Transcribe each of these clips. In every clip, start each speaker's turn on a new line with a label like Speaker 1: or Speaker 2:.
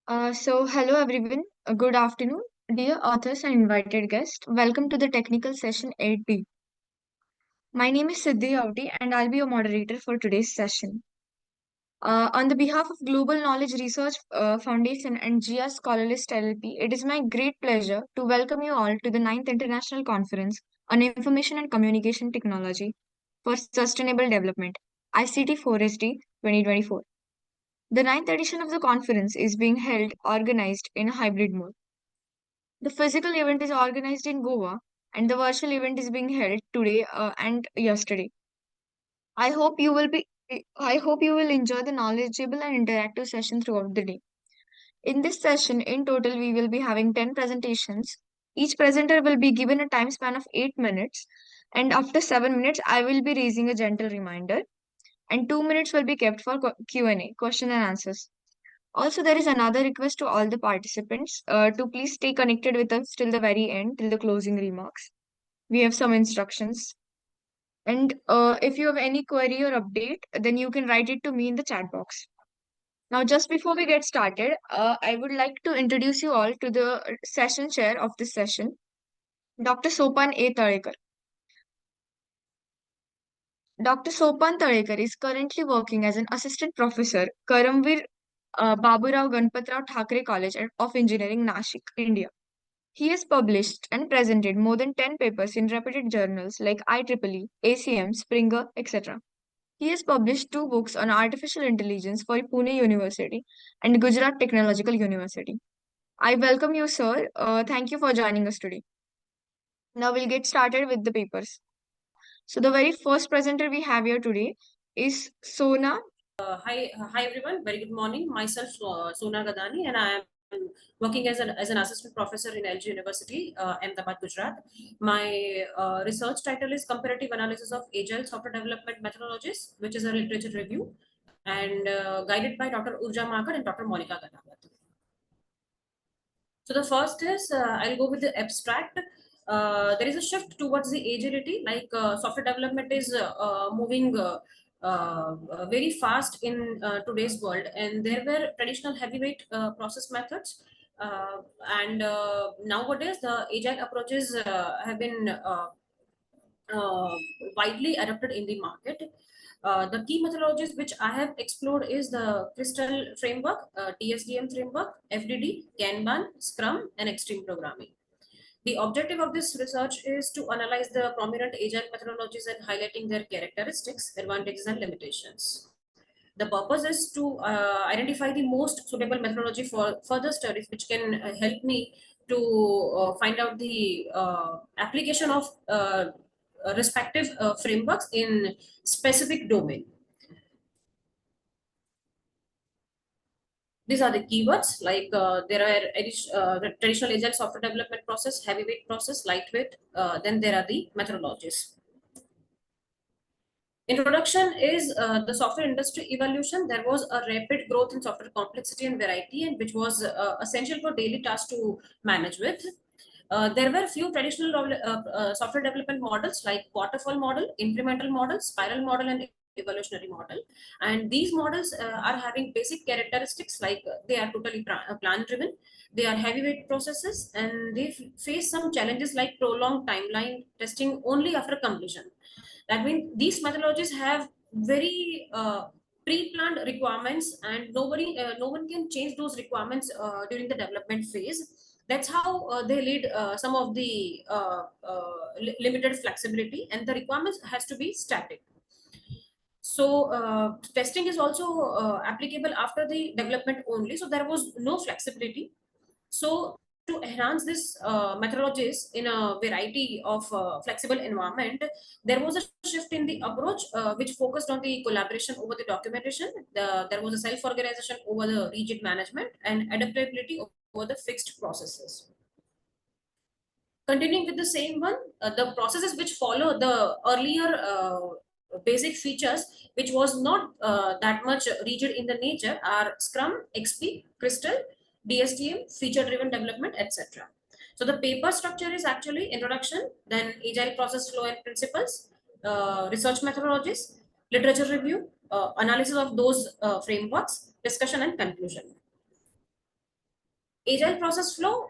Speaker 1: Hello everyone. Good afternoon, dear authors and invited guests. Welcome to the technical session 8B. My name is Siddhi Avdi and I'll be your moderator for today's session. On the behalf of Global Knowledge Research Foundation and GIA Scholarlist LLP, it is my great pleasure to welcome you all to the 9th International Conference on Information and Communication Technology for Sustainable Development, ICT4SD 2024. The ninth edition of the conference is being held organized in a hybrid mode. The physical event is organized in Goa and the virtual event is being held today and yesterday. I hope you will be I hope you will enjoy the knowledgeable and interactive session throughout the day. In this session, in total, we will be having 10 presentations. Each presenter will be given a time span of 8 minutes, and after 7 minutes, I will be raising a gentle reminder, and 2 minutes will be kept for Q&A, question and answers. Also, there is another request to all the participants to please stay connected with us till the very end, till the closing remarks. We have some instructions. And if you have any query or update, then you can write it to me in the chat box. Now, just before we get started, I would like to introduce you all to the session chair of this session, Dr. Sopan A. Talekar. Dr. Sopan Talekar is currently working as an assistant professor, Karamveer Baburao Ganpatrao Thakre College of Engineering, Nashik, India. He has published and presented more than 10 papers in reputed journals like IEEE, ACM, Springer, etc. He has published two books on artificial intelligence for Pune University and Gujarat Technological University. I welcome you, sir. Thank you for joining us today. Now we'll get started with the papers. So the very first presenter we have here today is Sona.
Speaker 2: Hi everyone. Very good morning. Myself Sona Gadani, and I am working as an assistant professor in LG University, Ahmedabad, Gujarat. My research title is Comparative Analysis of Agile Software Development Methodologies, which is a literature review, and guided by Dr. Urja Makar and Dr. Monica Ganagat. So the first is I'll go with the abstract. There is a shift towards the agility, like software development is moving very fast in today's world, and there were traditional heavyweight process methods. And Nowadays, the agile approaches have been uh, widely adopted in the market. The key methodologies which I have explored is the Crystal framework, TSDM framework, FDD, Kanban, Scrum, and Extreme Programming. The objective of this research is to analyze the prominent agile methodologies and highlighting their characteristics, advantages, and limitations. The purpose is to identify the most suitable methodology for further studies, which can help me to find out the application of respective frameworks in specific domain. These are the keywords, like there are the traditional agile software development process, heavyweight process, lightweight. Then there are the methodologies. Introduction is the software industry evolution. There was a rapid growth in software complexity and variety, and which was essential for daily tasks to manage with. There were few traditional software development models like waterfall model, incremental model, spiral model, and evolutionary model. And these models are having basic characteristics like they are totally plan driven, they are heavyweight processes, and they face some challenges like prolonged timeline testing only after completion. That means these methodologies have very pre-planned requirements, and no one can change those requirements during the development phase. That's how they lead some of the limited flexibility, and the requirements has to be static. So testing is also applicable after the development only, so there was no flexibility. So to enhance this methodologies in a variety of flexible environment, there was a shift in the approach which focused on the collaboration over the documentation. There was a self-organization over the rigid management, and adaptability over the fixed processes. Continuing with the same one, the processes which follow the earlier basic features, which was not that much rigid in the nature, are Scrum, XP, Crystal, DSTM, feature-driven development, etc. So the paper structure is actually introduction, then agile process flow and principles, research methodologies, literature review, analysis of those frameworks, discussion and conclusion. Agile process flow,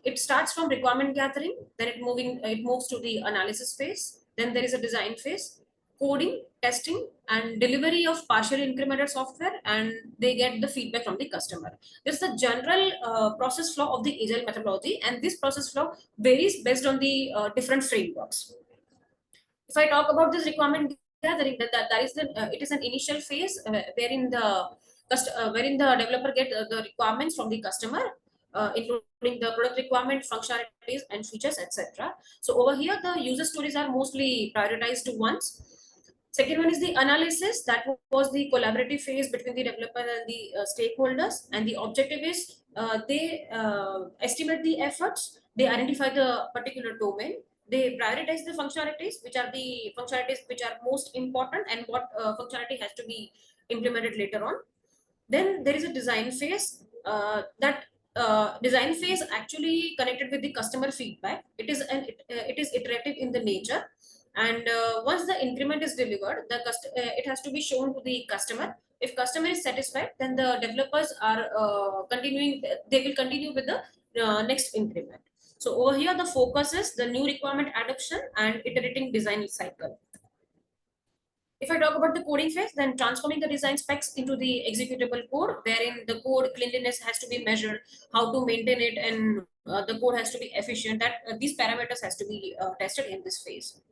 Speaker 2: it starts from requirement gathering, then it moves to the analysis phase, then there is a design phase, coding, testing, and delivery of partially incremented software, and they get the feedback from the customer. This is the general process flow of the agile methodology, and this process flow varies based on the different frameworks. If I talk about this requirement gathering, that is it is an initial phase wherein the developer get the requirements from the customer, including the product requirement, functionalities, and features, etc. So over here, the user stories are mostly prioritized once. Second one is the analysis. That was the collaborative phase between the developer and the stakeholders. And the objective is they estimate the efforts, they identify the particular domain, they prioritize the functionalities which are most important, and what functionality has to be implemented later on. Then there is a design phase. That design phase actually connected with the customer feedback. It is iterative in the nature, and once the increment is delivered, it has to be shown to the customer. If customer is satisfied, then the developers are continuing. They will continue with the next increment. So over here, the focus is the new requirement adoption and iterating design cycle. If I talk about the coding phase, then transforming the design specs into the executable code, wherein the code cleanliness has to be measured, how to maintain it, and the code has to be efficient. That these parameters has to be tested in this phase.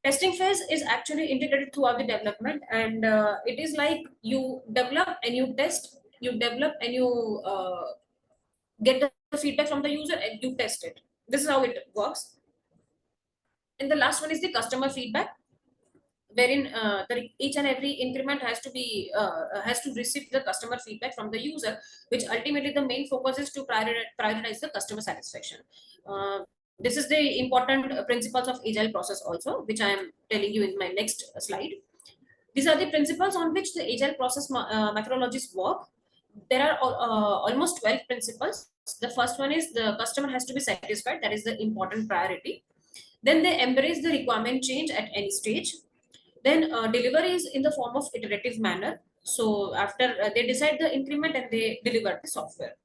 Speaker 2: Testing phase is actually integrated throughout the development, and it is like you develop and you test, you develop and you get the feedback from the user and you test it. This is how it works. And the last one is the customer feedback, wherein each and every increment has to receive the customer feedback from the user, which ultimately the main focus is to prioritize the customer satisfaction. This is the important principles of agile process also, which I am telling you in my next slide. These are the principles on which the agile process methodologies work. There are almost 12 principles. The first one is the customer has to be satisfied. That is the important priority. Then they embrace the requirement change at any stage. Then delivery is in the form of iterative manner. So after they decide the increment and they deliver the software.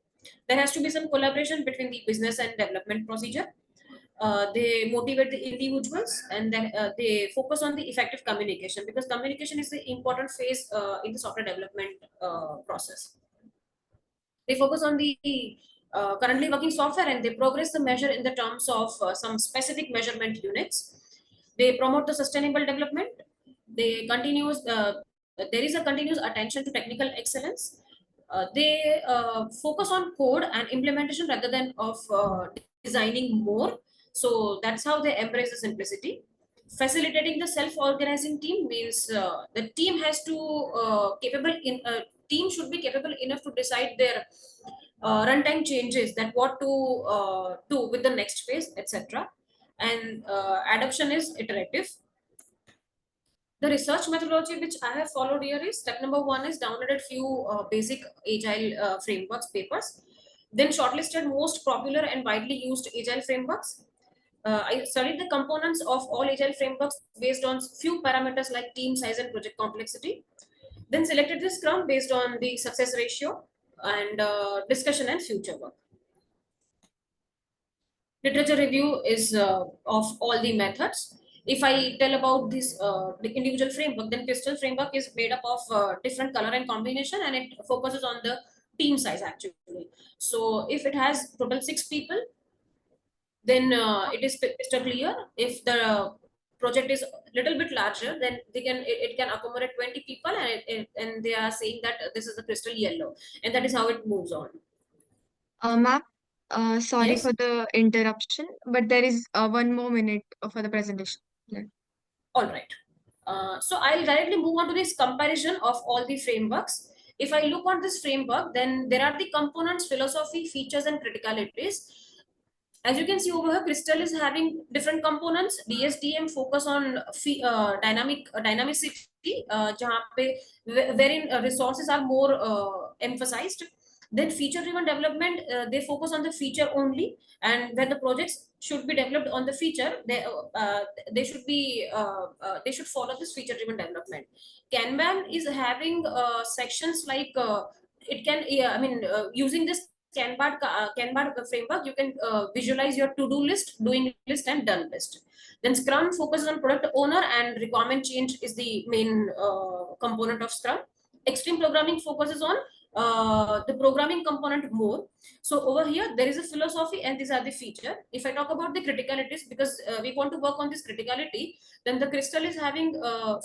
Speaker 2: There has to be some collaboration between the business and development procedure. They motivate the individuals, and then they focus on the effective communication, because communication is the important phase in the software development process. They focus on the currently working software, and they progress the measure in the terms of some specific measurement units. They promote the sustainable development. They continuous there is a continuous attention to technical excellence. They focus on code and implementation rather than of designing more. So that's how they embrace the simplicity. Facilitating the self-organizing team means the team has to capable in team should be capable enough to decide their runtime changes, that what to do with the next phase, etc. And adoption is iterative. The research methodology which I have followed here is: step number one is downloaded few basic agile frameworks papers, then shortlisted most popular and widely used agile frameworks. I studied the components of all agile frameworks based on few parameters like team size and project complexity. Then selected the Scrum based on the success ratio and discussion and future work. Literature review is of all the methods. If I tell about this the individual framework, then Crystal framework is made up of different color and combination, and it focuses on the team size actually. So if it has total 6 people, then it is crystal clear. If the project is little bit larger, then it can accommodate 20 people, and and they are saying that this is the crystal yellow, and that is how it moves on.
Speaker 1: Ma'am, sorry
Speaker 2: Yes.
Speaker 1: for the interruption, but there is 1 more minute for the presentation. Yeah.
Speaker 2: All right. So I'll directly move on to this comparison of all the frameworks. If I look on this framework, then there are the components, philosophy, features, and criticalities. As you can see over here, Crystal is having different components. DSDM focus on dynamicity, wherein resources are more emphasized. Then feature-driven development, they focus on the feature only, and when the projects should be developed on the feature, they should follow this feature-driven development. Kanban is having sections like it can, yeah, I mean, using this Kanban framework, you can visualize your to-do list, doing list, and done list. Then Scrum focuses on product owner, and requirement change is the main component of Scrum. Extreme programming focuses on the programming component more. So over here, there is a philosophy, and these are the feature. If I talk about the criticalities, because we want to work on this criticality, then the crystal is having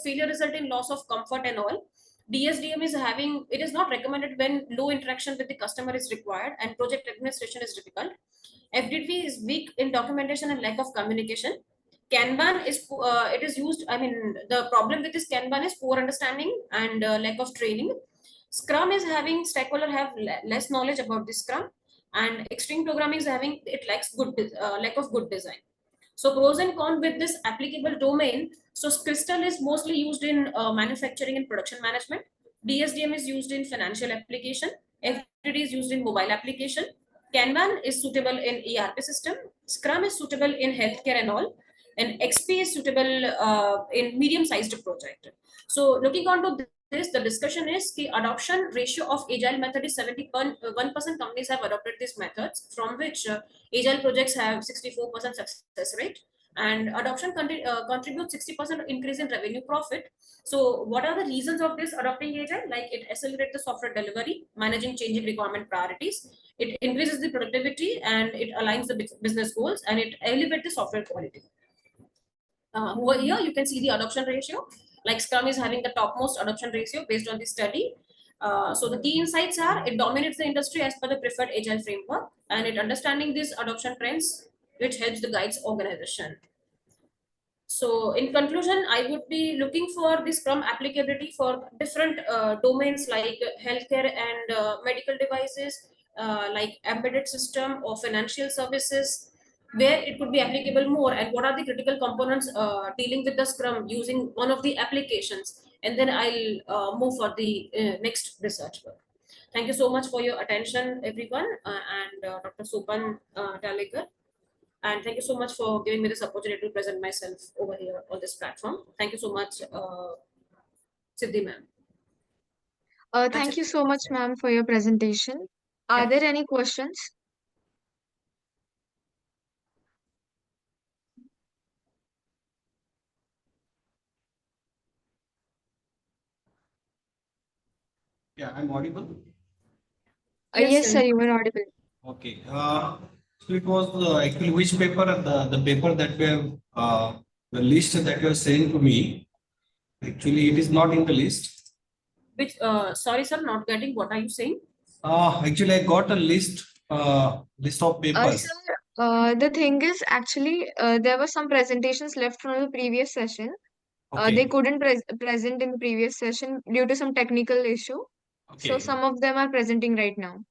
Speaker 2: failure result in loss of comfort and all. DSDM is having, it is not recommended when low interaction with the customer is required and project administration is difficult. FDP is weak in documentation and lack of communication. Kanban is it is used. I mean, the problem with this Kanban is poor understanding and lack of training. Scrum is having stakeholder have less knowledge about this Scrum, and extreme programming is having it lacks lack of good design. So pros and cons with this applicable domain. So Crystal is mostly used in manufacturing and production management. DSDM is used in financial application. FDD is used in mobile application. Kanban is suitable in ERP system. Scrum is suitable in healthcare and all. And XP is suitable in medium-sized project. So looking on to this, the discussion is the adoption ratio of agile method is 71% companies have adopted these methods, from which agile projects have 64% success rate, and adoption contributes 60% increase in revenue profit. So what are the reasons of this adopting agile? Like it accelerates the software delivery, managing changing requirement priorities, it increases the productivity, and it aligns the business goals, and it elevates the software quality. Over here, you can see the adoption ratio. Like Scrum is having the topmost adoption ratio based on the study. So the key insights are it dominates the industry as per the preferred agile framework, and it understanding these adoption trends, which helps the guides organization. So in conclusion, I would be looking for the Scrum applicability for different domains like healthcare and medical devices, like embedded system or financial services, where it could be applicable more, and what are the critical components dealing with the Scrum using one of the applications, and then I'll move for the next research work. Thank you so much for your attention, everyone, and Dr. Supan Talekar. And thank you so much for giving me this opportunity to present myself over here on this platform. Thank you so much, Siddhi ma'am.
Speaker 1: Thank you so much, ma'am, for your presentation. Are
Speaker 2: Yeah.
Speaker 1: there any questions?
Speaker 3: Yeah, I'm audible.
Speaker 2: Yes,
Speaker 1: Yes,
Speaker 2: sir.
Speaker 1: sir, you were audible.
Speaker 3: Okay. So it was actually which paper? The paper that we have, the list that you are saying to me. Actually, it is not in the list.
Speaker 2: Which, sorry, sir, not getting. What are you saying?
Speaker 3: Actually, I got a list of papers.
Speaker 1: Sir, the thing is, actually, there were some presentations left from the previous session. They
Speaker 3: Okay.
Speaker 1: couldn't present in the previous session due to some technical issue. So
Speaker 3: Okay.
Speaker 1: some of them are presenting right now.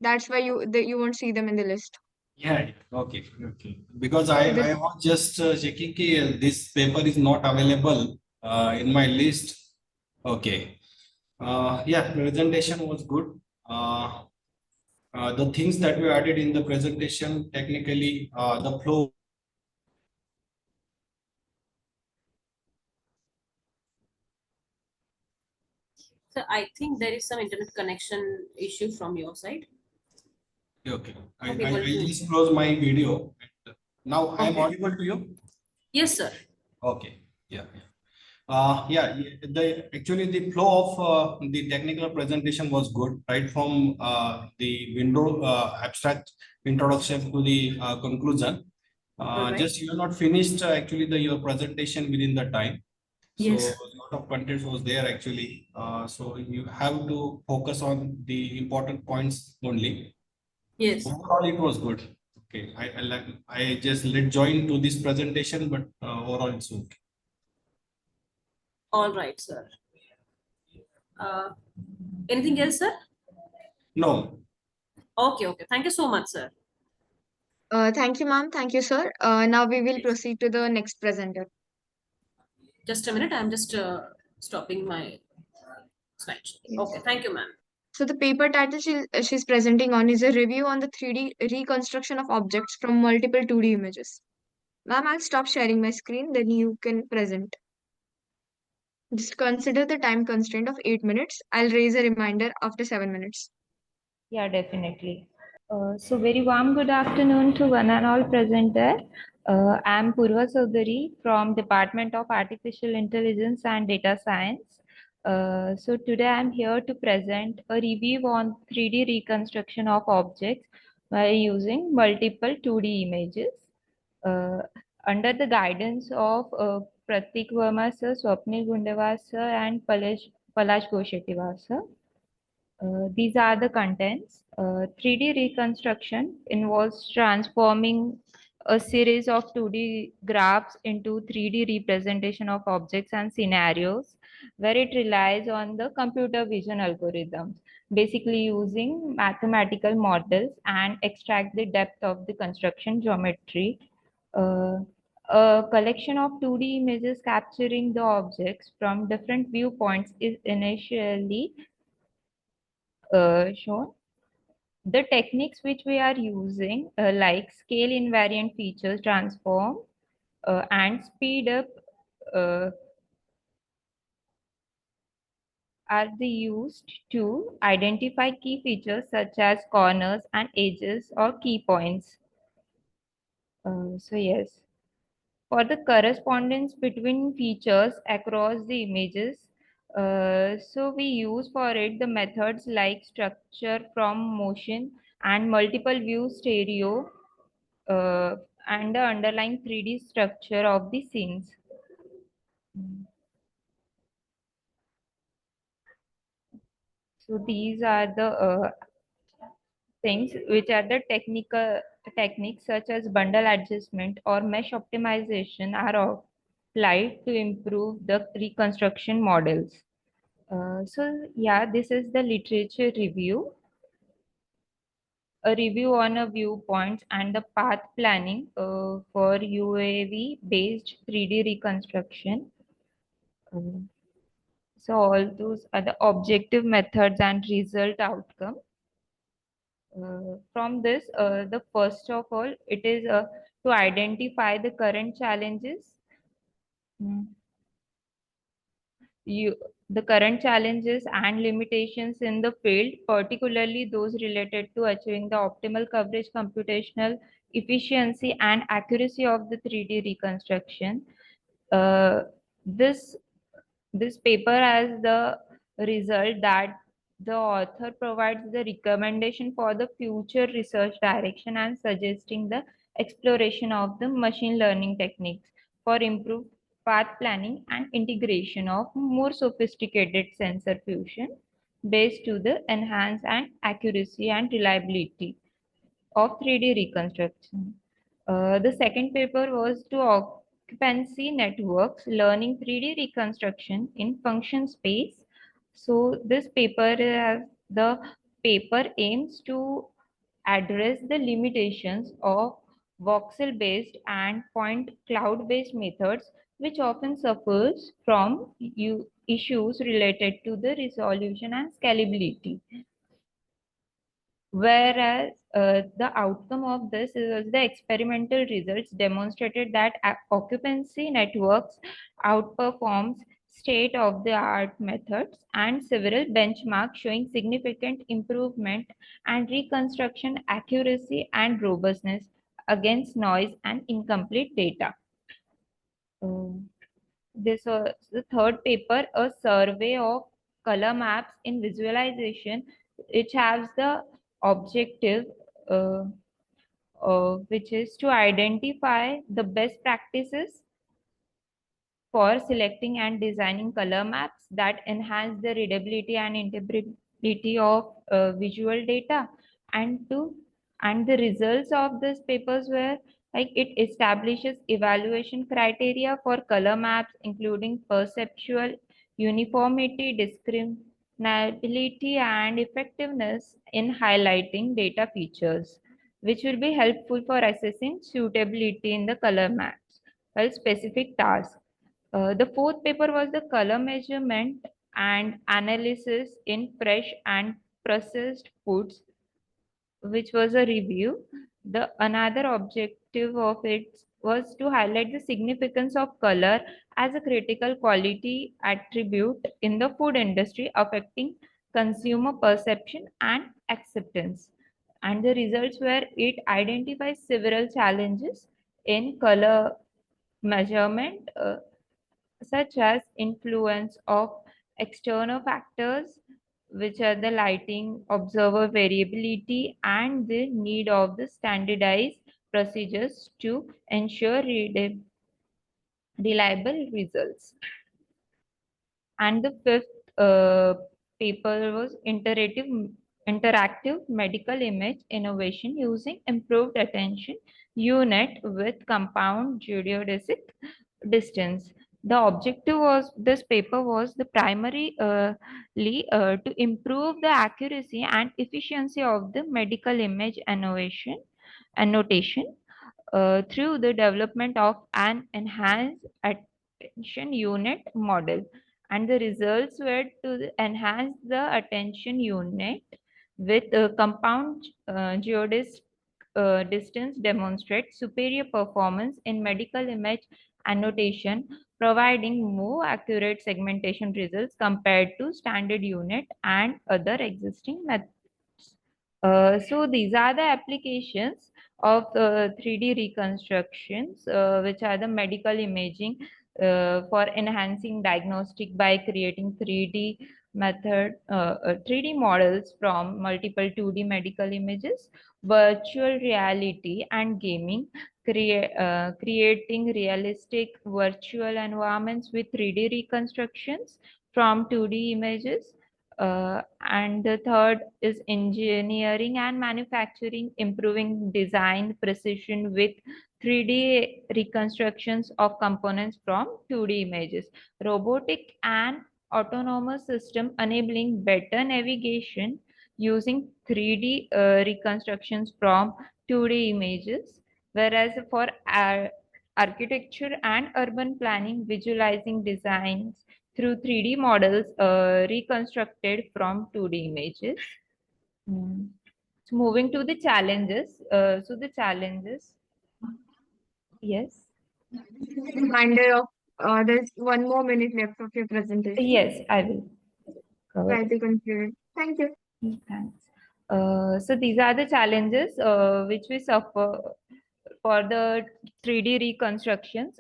Speaker 1: That's why you won't see them in the list.
Speaker 3: Yeah. Yeah. Okay. Okay. Because
Speaker 1: So the
Speaker 3: I was just checking this paper is not available in my list. Okay. Yeah, presentation was good. The things that we added in the presentation, technically, the flow.
Speaker 2: So I think there is some internet connection issue from your side.
Speaker 3: Okay,
Speaker 2: Okay,
Speaker 3: I
Speaker 2: well,
Speaker 3: just close my video. Now I am
Speaker 2: okay.
Speaker 3: audible to you.
Speaker 2: Yes, sir.
Speaker 3: Okay, yeah. Yeah, the actually the flow of the technical presentation was good, right from the window abstract introduction to the conclusion.
Speaker 2: All right.
Speaker 3: Just you are not finished actually your presentation within the time. So
Speaker 2: Yes.
Speaker 3: a lot of content was there actually. So you have to focus on the important points only.
Speaker 2: Yes.
Speaker 3: Overall, it was good. Okay, I just let join to this presentation, but overall it's okay.
Speaker 2: All right, sir. Uh, anything else, sir?
Speaker 3: No,
Speaker 2: Okay, okay. Thank you so much, sir.
Speaker 1: thank you, ma'am. Thank you, sir. Now we will
Speaker 2: Yes.
Speaker 1: proceed to the next presenter.
Speaker 2: Just a minute. I'm just stopping my slide.
Speaker 1: Yes.
Speaker 2: Okay. Thank you, ma'am.
Speaker 1: So the paper title she's presenting on is a review on the 3D reconstruction of objects from multiple 2D images. Ma'am, I'll stop sharing my screen, then you can present. Just consider the time constraint of 8 minutes. I'll raise a reminder after 7 minutes.
Speaker 4: Yeah, definitely. So very warm good afternoon to one and all present there. I am Purva Sodari from Department of Artificial Intelligence and Data Science. So today I am here to present a review on 3D reconstruction of objects by using multiple 2D images. Uh, Under the guidance of Pratik Verma sir, Swapnil Gundewar sir and Palash Goshettiwar sir. These are the contents. 3D reconstruction involves transforming a series of 2D graphs into 3D representation of objects and scenarios, where it relies on the computer vision algorithms, basically using mathematical models and extract the depth of the construction geometry. Uh, a collection of 2D images capturing the objects from different viewpoints is initially shown. The techniques which we are using, like scale invariant features transform and speed up, uh, are the used to identify key features such as corners and edges or key points. So yes, for the correspondence between features across the images, so we use for it the methods like structure from motion and multiple view stereo, uh, and the underlying 3D structure of the scenes. So these are the things which are the technical techniques such as bundle adjustment or mesh optimization are applied to improve the reconstruction models. So yeah, this is the literature review. A review on a viewpoints and the path planning for UAV based 3D reconstruction. Um, So all those are the objective methods and result outcome. From this, the first of all, it is to identify the current challenges. Mm. You, the current challenges and limitations in the field, particularly those related to achieving the optimal coverage, computational efficiency, and accuracy of the 3D reconstruction. Uh, this This paper has the result that the author provides the recommendation for the future research direction and suggesting the exploration of the machine learning techniques for improved path planning and integration of more sophisticated sensor fusion based to the enhance and accuracy and reliability of 3D reconstruction. The second paper was to occupancy networks, learning 3D reconstruction in function space. So this the paper aims to address the limitations of voxel-based and point cloud-based methods, which often suffers from issues related to the resolution and scalability. Whereas the outcome of this is the experimental results demonstrated that occupancy networks outperforms state-of-the-art methods and several benchmarks showing significant improvement and reconstruction accuracy and robustness against noise and incomplete data. This was the third paper, a survey of color maps in visualization, which has the objective, uh, which is to identify the best practices for selecting and designing color maps that enhance the readability and interpretability of visual data, and the results of these papers were like it establishes evaluation criteria for color maps including perceptual uniformity, discriminability, and effectiveness in highlighting data features, which will be helpful for assessing suitability in the color maps while specific tasks. The fourth paper was the color measurement and analysis in fresh and processed foods, which was a review. The another objective of it was to highlight the significance of color as a critical quality attribute in the food industry affecting consumer perception and acceptance. And the results were it identifies several challenges in color measurement, such as influence of external factors, which are the lighting, observer variability, and the need of the standardized procedures to ensure reliable results. And the fifth paper was interactive medical image innovation using improved attention unit with compound geodesic distance. The objective was this paper was the primarily to improve the accuracy and efficiency of the medical image annotation through the development of an enhanced attention unit model. And the results were to enhance the attention unit with a compound geodesic distance demonstrate superior performance in medical image annotation, providing more accurate segmentation results compared to standard unit and other existing methods. So these are the applications of 3D reconstructions, which are the medical imaging for enhancing diagnostic by creating 3D models from multiple 2D medical images, virtual reality and gaming, creating realistic virtual environments with 3D reconstructions from 2D images, and the third is engineering and manufacturing, improving design precision with 3D reconstructions of components from 2D images. Robotic and autonomous system enabling better navigation using 3D reconstructions from 2D images. Whereas for architecture and urban planning, visualizing designs through 3D models reconstructed from 2D images. So moving to the challenges. So the challenges, yes.
Speaker 1: Reminder of there's 1 more minute left of your presentation.
Speaker 4: Yes, I will cover
Speaker 1: Try
Speaker 4: it.
Speaker 1: to conclude it. Thank you.
Speaker 4: Thanks. So these are the challenges which we suffer for the 3D reconstructions.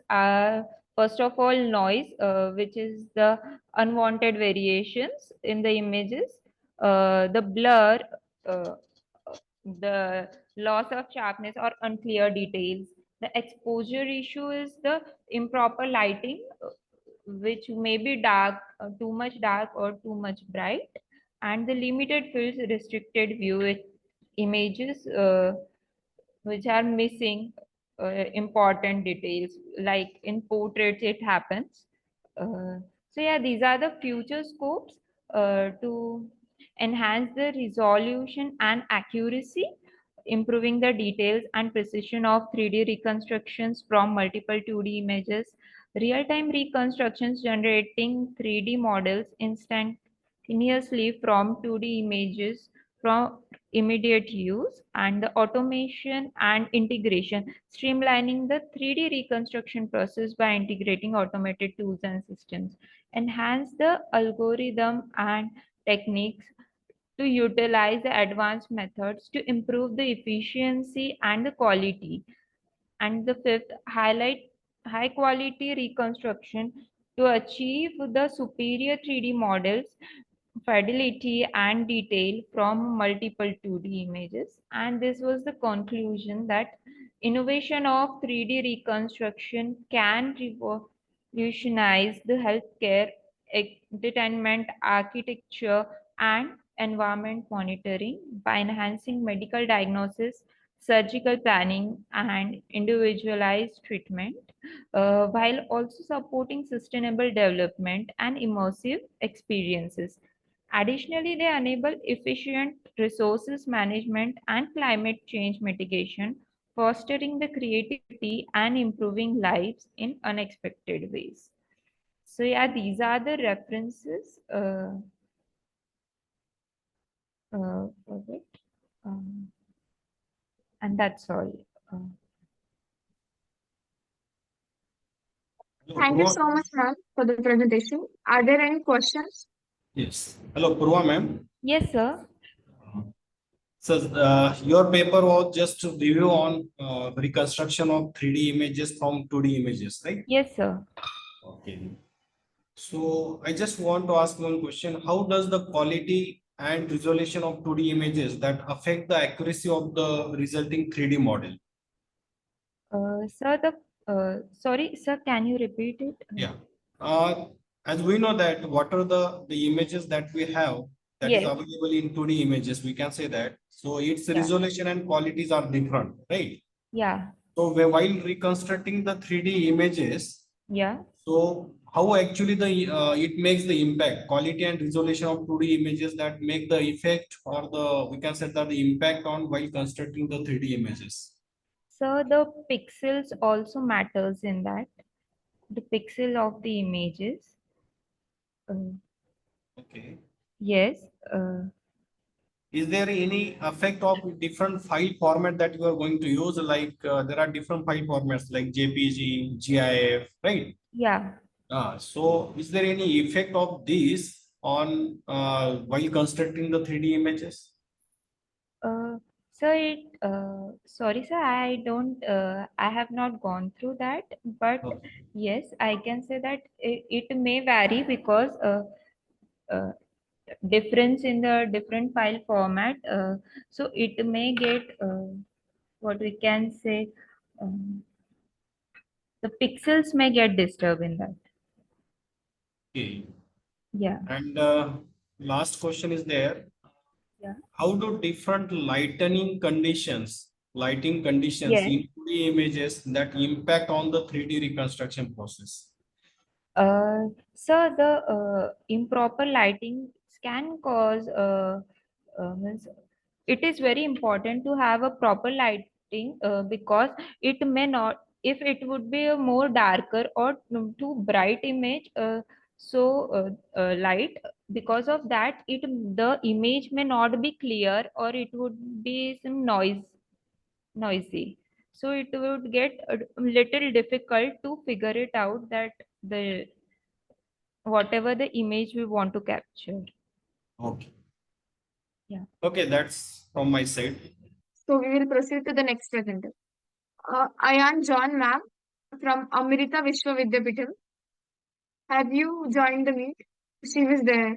Speaker 4: First of all, noise, which is the unwanted variations in the images, the blur, uh, the loss of sharpness or unclear details. The exposure issue is the improper lighting, which may be dark, too much dark or too much bright, and the limited fields restricted view with images which are missing important details, like in portraits it happens. So yeah, these are the future scopes to enhance the resolution and accuracy, improving the details and precision of 3D reconstructions from multiple 2D images, real-time reconstructions generating 3D models instantaneously from 2D images from immediate use, and the automation and integration, streamlining the 3D reconstruction process by integrating automated tools and systems, enhance the algorithm and techniques to utilize the advanced methods to improve the efficiency and the quality. And the fifth, highlight high quality reconstruction to achieve the superior 3D models, fidelity and detail from multiple 2D images. And this was the conclusion that innovation of 3D reconstruction can revolutionize the healthcare, entertainment, architecture, and environment monitoring by enhancing medical diagnosis, surgical planning, and individualized treatment, while also supporting sustainable development and immersive experiences. Additionally, they enable efficient resources management and climate change mitigation, fostering the creativity and improving lives in unexpected ways. So yeah, these are the references of it. And that's all.
Speaker 1: Thank you so much, ma'am, for the presentation. Are there any questions?
Speaker 3: Yes. Hello, Purva ma'am.
Speaker 4: Yes, sir.
Speaker 3: So your paper was just to review on reconstruction of 3D images from 2D images, right?
Speaker 4: Yes, sir.
Speaker 3: Okay. So I just want to ask one question. How does the quality and resolution of 2D images that affect the accuracy of the resulting 3D model?
Speaker 4: Sir, sorry, sir, can you repeat it?
Speaker 3: Yeah. Uh, as we know that what are the images that we have that is
Speaker 4: Yes.
Speaker 3: available in 2D images, we can say that. So its
Speaker 4: Yeah.
Speaker 3: resolution and qualities are different, right?
Speaker 4: Yeah.
Speaker 3: So while reconstructing the 3D images,
Speaker 4: Yeah.
Speaker 3: so how actually the it makes the impact, quality and resolution of 2D images that make the effect or the we can say that the impact on while constructing the 3D images.
Speaker 4: So the pixels also matters in that. The pixel of the images. Uh,
Speaker 3: Okay.
Speaker 4: yes.
Speaker 3: Is there any effect of different file format that you are going to use? Like there are different file formats like JPG, GIF, right?
Speaker 4: Yeah.
Speaker 3: So is there any effect of this on while constructing the 3D images?
Speaker 4: Uh, sorry, sir, I don't, I have not gone through that, but
Speaker 3: Okay.
Speaker 4: yes, I can say that it may vary because uh, difference in the different file format. So it may get what we can say, um, the pixels may get disturbed in that.
Speaker 3: Okay.
Speaker 4: Yeah.
Speaker 3: And last question is there.
Speaker 4: Yeah.
Speaker 3: How do different lighting conditions
Speaker 4: Yes.
Speaker 3: in 2D images that impact on the 3D reconstruction process?
Speaker 4: So the improper lighting can cause means it is very important to have a proper lighting because it may not, if it would be a more darker or too bright image, light, because of that the image may not be clear or it would be some noisy, so it would get a little difficult to figure it out that the whatever the image we want to capture.
Speaker 3: Okay.
Speaker 4: Yeah.
Speaker 3: Okay, that's from my side.
Speaker 1: So we will proceed to the next presenter. Ayan John ma'am from Amrita Vishwa Vidyapeetham. Have you joined the meet? She was there.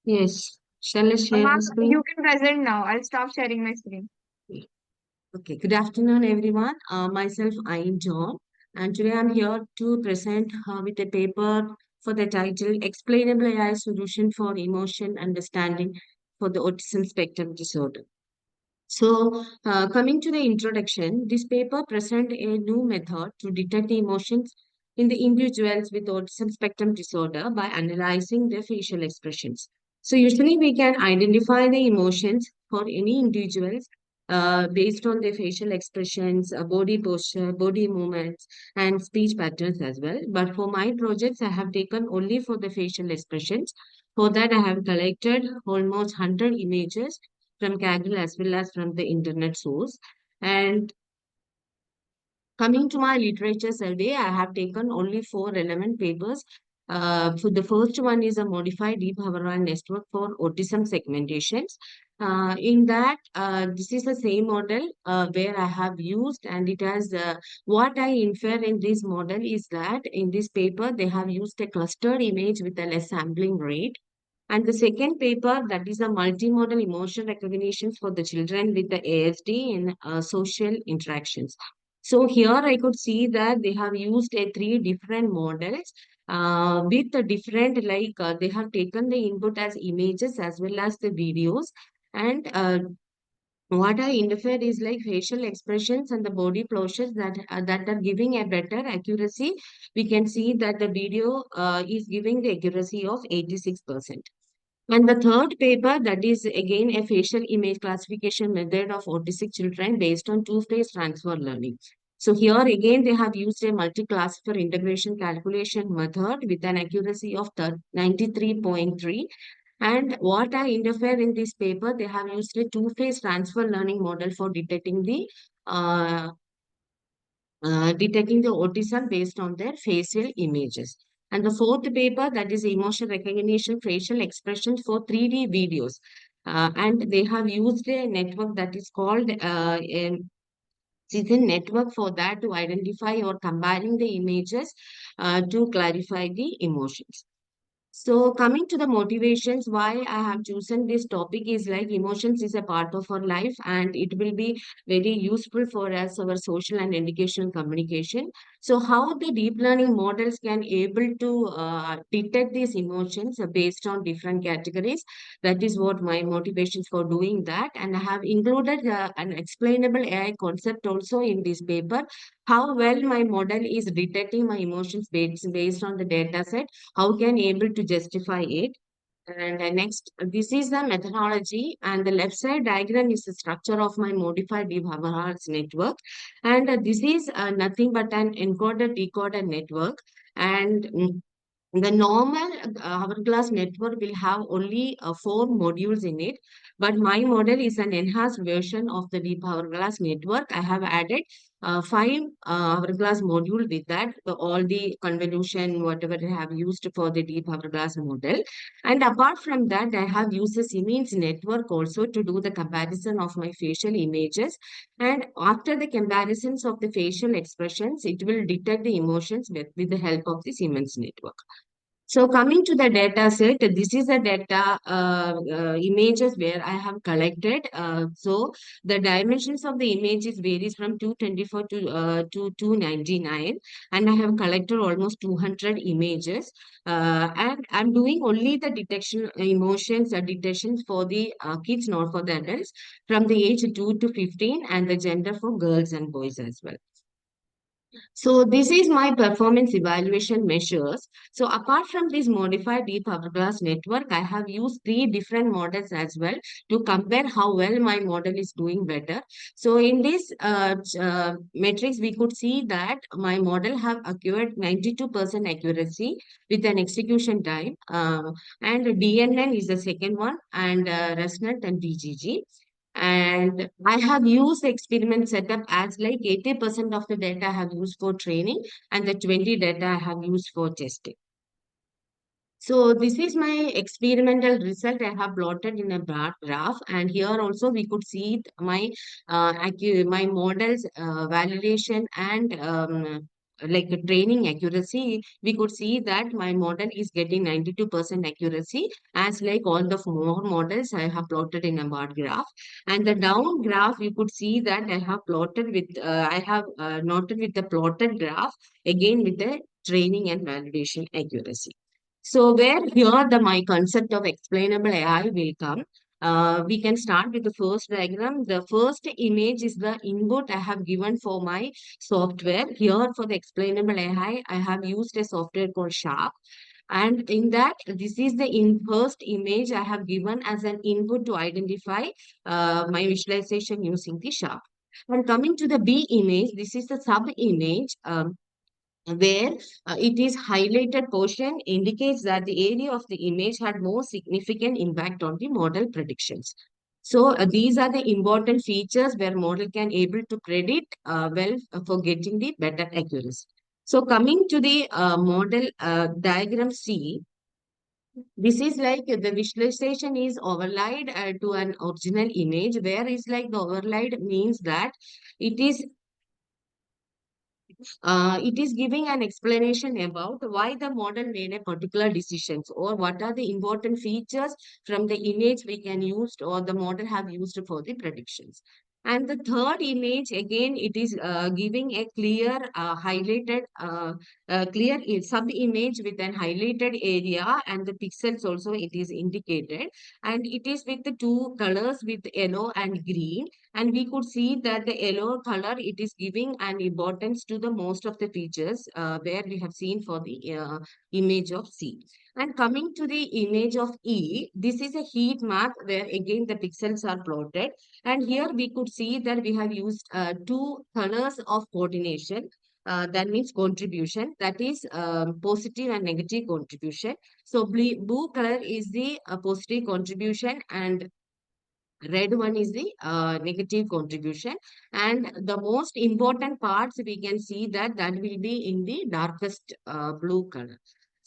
Speaker 5: Yes. Shall I share
Speaker 1: Ma'am,
Speaker 5: the screen?
Speaker 1: you can present now. I'll stop sharing my screen.
Speaker 5: Okay. Good afternoon, everyone. Myself, I am John, and today I'm here to present with a paper for the title Explainable AI Solution for Emotion Understanding for the Autism Spectrum Disorder. So, coming to the introduction, this paper presents a new method to detect the emotions in the individuals with autism spectrum disorder by analyzing their facial expressions. So, usually we can identify the emotions for any individuals based on their facial expressions, body posture, body movements, and speech patterns as well. But for my projects, I have taken only for the facial expressions. For that, I have collected almost 100 images from Kaggle as well as from the internet source. And coming to my literature survey, I have taken only four relevant papers. So the first one is a modified deep neural network for autism segmentations. In that, this is the same model where I have used, and it has what I infer in this model is that in this paper they have used a clustered image with a less sampling rate. And the second paper, that is a multimodal emotion recognition for the children with the ASD in social interactions. So here I could see that they have used a three different models with the different, like they have taken the input as images as well as the videos. And what I infer is like facial expressions and the body postures that are giving a better accuracy. We can see that the video is giving the accuracy of 86%. And the third paper, that is again a facial image classification method of autistic children based on two-phase transfer learning. So here again, they have used a multi-class for integration calculation method with an accuracy of 93.3. And what I infer in this paper, they have used a two-phase transfer learning model for uh, detecting the autism based on their facial images. And the fourth paper, that is emotion recognition facial expressions for 3D videos. and they have used a network that is called Citizen network for that to identify or combining the images to clarify the emotions. So coming to the motivations, why I have chosen this topic is like emotions is a part of our life and it will be very useful for us, our social and educational communication. So how the deep learning models can able to detect these emotions based on different categories. That is what my motivations for doing that. And I have included an explainable AI concept also in this paper, how well my model is detecting my emotions based on the data set, how can able to justify it. And next, this is the methodology, and the left side diagram is the structure of my modified deep Habermas network. And this is nothing but an encoder decoder network. And the normal hourglass network will have only 4 modules in it, but my model is an enhanced version of the deep hourglass network. I have added 5 hourglass module with that, all the convolution, whatever I have used for the deep hourglass model. And apart from that, I have used the Siemens network also to do the comparison of my facial images. And after the comparisons of the facial expressions, it will detect the emotions with the help of the Siemens network. So coming to the data set, this is the data images where I have collected. So the dimensions of the images varies from 224 to 299, and I have collected almost 200 images. And I'm doing only the detection emotions detections for the kids, not for the adults, from the age 2 to 15, and the gender for girls and boys as well. So this is my performance evaluation measures. So apart from this modified deep hourglass network, I have used 3 different models as well to compare how well my model is doing better. So in this matrix, we could see that my model have acquired 92% accuracy with an execution time. And DNN is the second one, and ResNet and DGG. And I have used the experiment setup as like 80% of the data I have used for training and the 20 data I have used for testing. So this is my experimental result I have plotted in a bar graph, and here also we could see my my models validation and like the training accuracy. We could see that my model is getting 92% accuracy, as like all the 4 models I have plotted in a bar graph. And the down graph you could see that I have plotted with I have noted with the plotted graph again with the training and validation accuracy. So where here the my concept of explainable AI will come. We can start with the first diagram. The first image is the input I have given for my software. Here for the explainable AI, I have used a software called Sharp. And in that, this is the first image I have given as an input to identify my visualization using the Sharp. And coming to the B image, this is the sub image. Where it is highlighted portion indicates that the area of the image had more significant impact on the model predictions. So these are the important features where model can able to predict well for getting the better accuracy. So coming to the model diagram C, this is like the visualization is overlaid to an original image, where is like the overlaid means that it is it is giving an explanation about why the model made a particular decisions, or what are the important features from the image we can use or the model have used for the predictions. And the third image, again, it is giving a clear highlighted, clear sub-image with an highlighted area, and the pixels also it is indicated. And it is with the 2 colors with yellow and green, and we could see that the yellow color, it is giving an importance to the most of the features where we have seen for the image of C. And coming to the image of E, this is a heat map where again the pixels are plotted. And here we could see that we have used 2 colors of coordination. That means contribution, that is positive and negative contribution. So blue color is the positive contribution, and red one is the negative contribution. And the most important parts we can see that will be in the darkest blue color.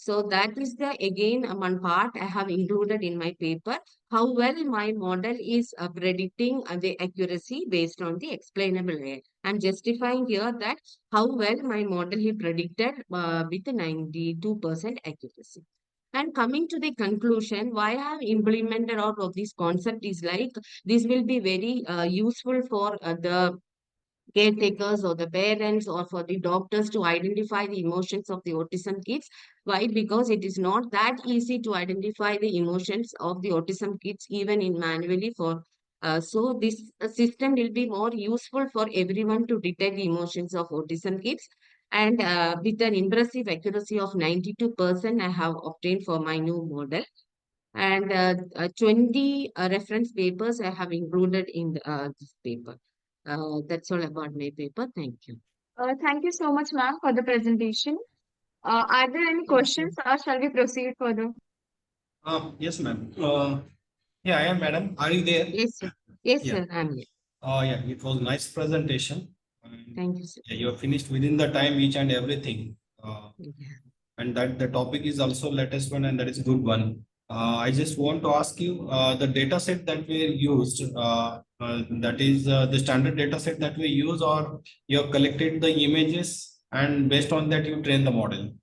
Speaker 5: So that is the again one part I have included in my paper, how well my model is predicting the accuracy based on the explainable AI. I'm justifying here that how well my model he predicted with 92% accuracy. And coming to the conclusion, why I have implemented out of this concept is like this will be very useful for the caretakers or the parents or for the doctors to identify the emotions of the autism kids. Why? Because it is not that easy to identify the emotions of the autism kids even in manually for so this system will be more useful for everyone to detect the emotions of autism kids. And with an impressive accuracy of 92%, I have obtained for my new model. And 20 reference papers I have included in this paper. That's all about my paper. Thank you.
Speaker 1: Thank you so much, ma'am, for the presentation. Are there any questions or shall we proceed further?
Speaker 3: Yes, ma'am. Yeah, I am, madam. Are you there?
Speaker 5: Yes, sir. Yes,
Speaker 3: Yeah.
Speaker 5: sir. I'm here.
Speaker 3: Yeah, it was nice presentation.
Speaker 5: Thank you, sir.
Speaker 3: Yeah, you have finished within the time each and everything.
Speaker 5: Yeah.
Speaker 3: And that the topic is also latest one and that is good one. I just want to ask you the data set that we used, that is the standard data set that we use, or you have collected the images and based on that you train the model.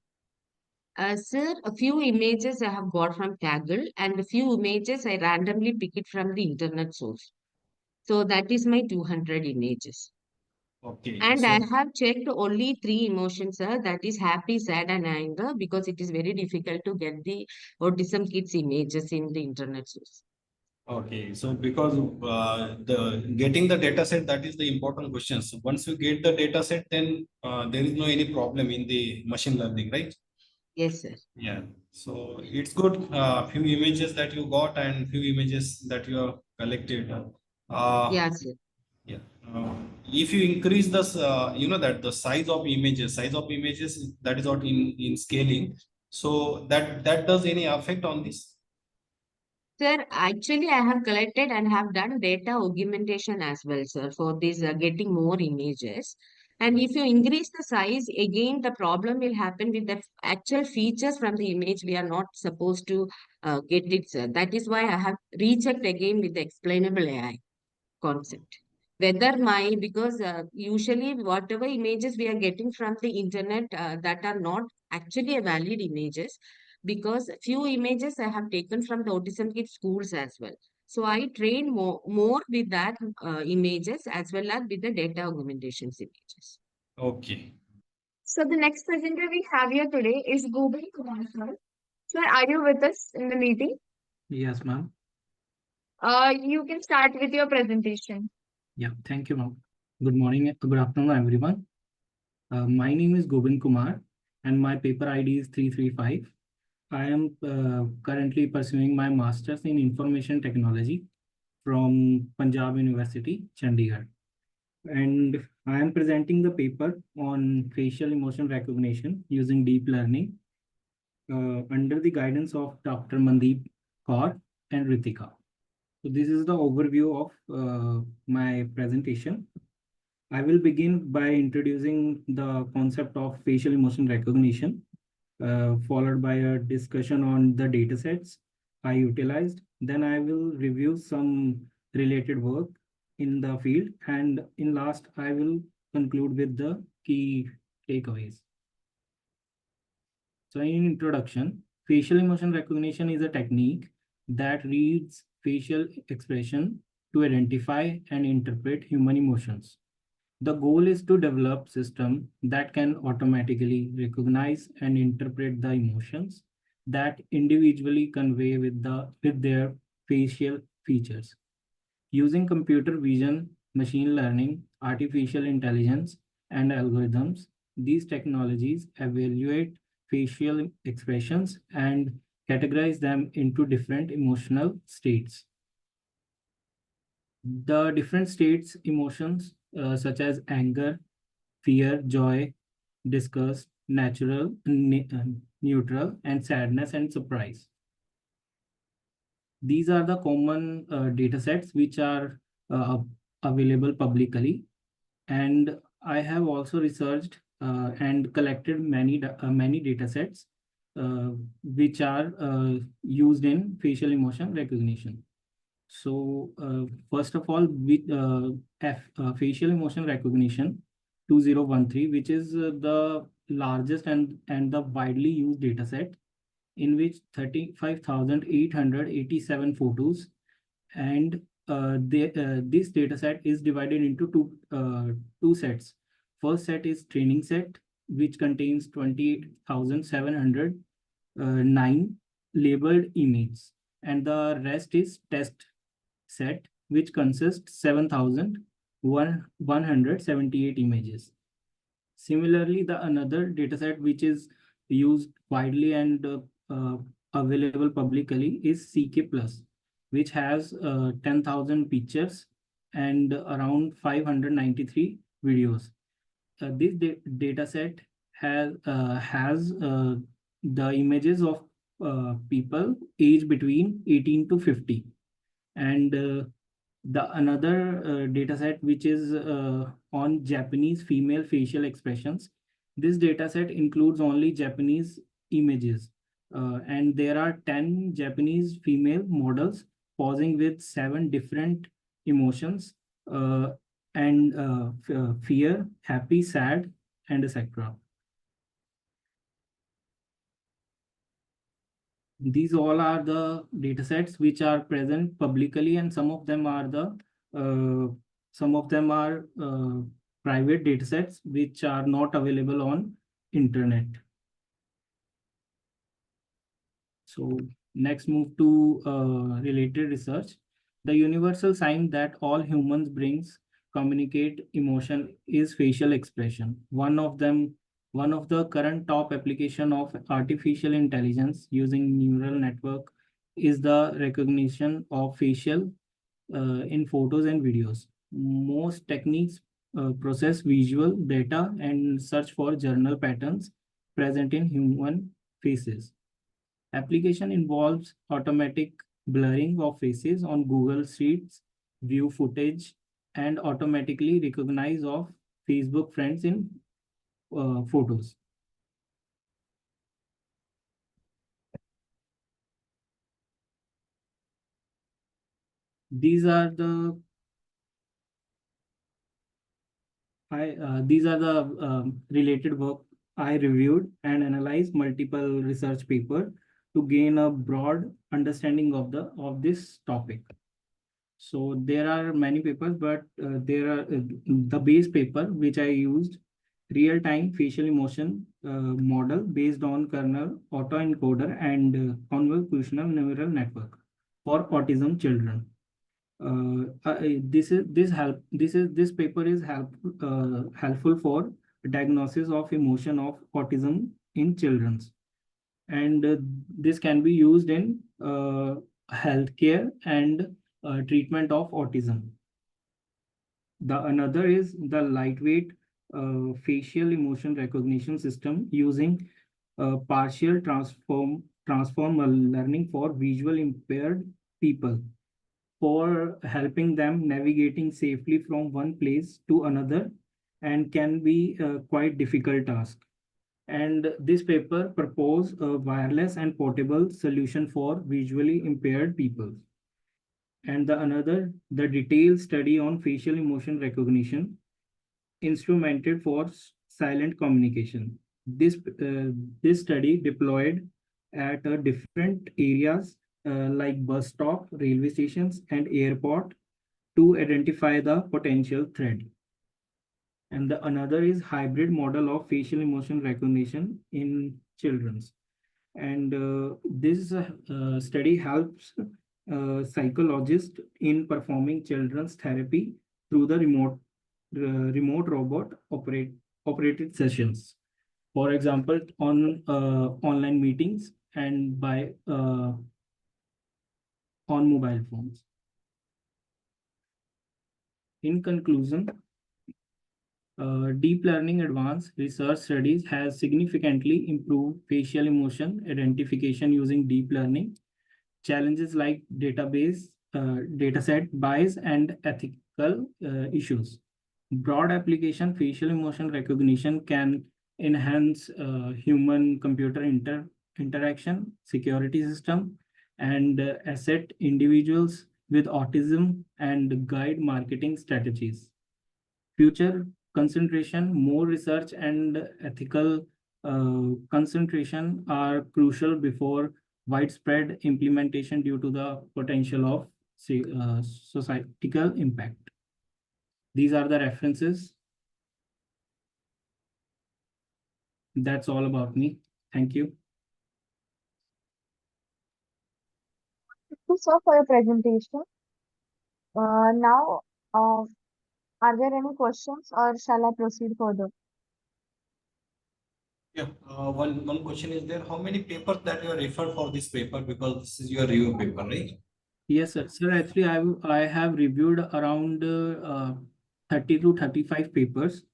Speaker 5: Sir, a few images I have got from Kaggle and a few images I randomly pick it from the internet source. So that is my 200 images.
Speaker 3: Okay,
Speaker 5: And
Speaker 3: so
Speaker 5: I have checked only three emotions, sir. That is happy, sad, and anger, because it is very difficult to get the autism kids images in the internet source.
Speaker 3: okay, so because the getting the data set, that is the important question. So once you get the data set, then there is no any problem in the machine learning, right?
Speaker 5: Yes, sir.
Speaker 3: Yeah, so it's good. Few images that you got and few images that you have collected.
Speaker 5: Yeah, sir.
Speaker 3: Yeah. If you increase the, that the size of images, that is what in scaling. So that does any effect on this?
Speaker 5: Sir, actually, I have collected and have done data augmentation as well, sir, for this getting more images. And if you increase the size, again, the problem will happen with the actual features from the image. We are not supposed to get it, sir. That is why I have rechecked again with the explainable AI concept. Whether my, because usually whatever images we are getting from the internet that are not actually a valid images, because few images I have taken from the autism kids schools as well. So I train more with that images as well as with the data augmentations images.
Speaker 3: Okay.
Speaker 1: So the next presenter we have here today is Govind Kumar sir. Sir, are you with us in the meeting?
Speaker 6: Yes, ma'am.
Speaker 1: You can start with your presentation.
Speaker 6: Yeah, thank you, ma'am. Good morning, good afternoon, everyone. My name is Govind Kumar, and my paper ID is 335. I am currently pursuing my master's in information technology from Punjab University, Chandigarh. And I am presenting the paper on facial emotion recognition using deep learning under the guidance of Dr. Mandeep Kaur and Ritika. So this is the overview of my presentation. I will begin by introducing the concept of facial emotion recognition, followed by a discussion on the datasets I utilized. Then I will review some related work in the field, and in last, I will conclude with the key takeaways. So in introduction, facial emotion recognition is a technique that reads facial expression to identify and interpret human emotions. The goal is to develop system that can automatically recognize and interpret the emotions that individually convey with their facial features. Using computer vision, machine learning, artificial intelligence, and algorithms, these technologies evaluate facial expressions and categorize them into different emotional states. The different states, emotions such as anger, fear, joy, disgust, neutral, and sadness and surprise. These are the common data sets which are available publicly. And I have also researched and collected many data sets which are used in facial emotion recognition. So first of all, with facial emotion recognition 2013, which is the largest and the widely used data set, in which 35,887 photos, and this data set is divided into two sets. First set is training set, which contains 28,709 labeled images, and the rest is test set, which consists 7,178 images. Similarly, the another dataset which is used widely and available publicly is CK Plus, which has 10,000 pictures and around 593 videos. This dataset has the images of people aged between 18 to 50, and the another data set which is on Japanese female facial expressions. This data set includes only Japanese images, and there are 10 Japanese female models posing with 7 different emotions, and fear, happy, sad, and etc. These all are the data sets which are present publicly, and some of them are private data sets which are not available on internet. So next, move to related research. The universal sign that all humans brings communicate emotion is facial expression. One of the current top application of artificial intelligence using neural network is the recognition of facial in photos and videos. Most techniques process visual data and search for journal patterns present in human faces. Application involves automatic blurring of faces on Google Sheets, view footage, and automatically recognize of Facebook friends in photos. These are the related work I reviewed and analyzed multiple research paper to gain a broad understanding of this topic. So there are many papers, but there are the base paper which I used, real-time facial emotion model based on kernel autoencoder and convolutional neural network for autism children. This paper is helpful for diagnosis of emotion of autism in children, and this can be used in healthcare and treatment of autism. The another is the lightweight facial emotion recognition system using partial transform learning for visual impaired people, for helping them navigating safely from one place to another, and can be a quite difficult task. And this paper proposed a wireless and portable solution for visually impaired people. And the detailed study on facial emotion recognition instrumented for silent communication. This study deployed at different areas like bus stop, railway stations, and airport to identify the potential threat. And the another is hybrid model of facial emotion recognition in children's. And this study helps psychologists in performing children's therapy through the remote robot operated sessions. For example, on online meetings and by on mobile phones. In conclusion, deep learning advanced research studies has significantly improved facial emotion identification using deep learning. Challenges like dataset bias and ethical issues. Broad application facial emotion recognition can enhance human-computer interaction, security system, and asset individuals with autism and guide marketing strategies. Future concentration, more research and ethical concentration are crucial before widespread implementation due to the potential of societal impact. These are the references. That's all about me. Thank you.
Speaker 1: Thank you, sir, for your presentation. Now, are there any questions or shall I proceed further?
Speaker 3: Yeah, one question is there. How many papers that you are referred for this paper? Because this is your review paper, right?
Speaker 6: Yes, sir. Sir, actually, I have reviewed around 30 to 35 papers,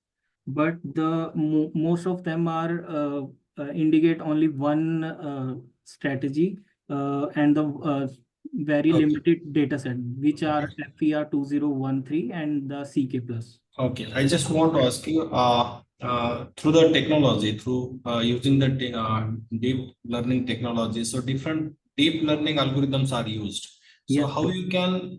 Speaker 6: but the most of them are indicate only one strategy and the very
Speaker 3: Okay.
Speaker 6: limited data set, which are FER 2013 and the CK plus.
Speaker 3: Okay, I just want to ask you, through the technology, through using the deep learning technology, so different deep learning algorithms are used. So
Speaker 6: Yes,
Speaker 3: how
Speaker 6: sir.
Speaker 3: you can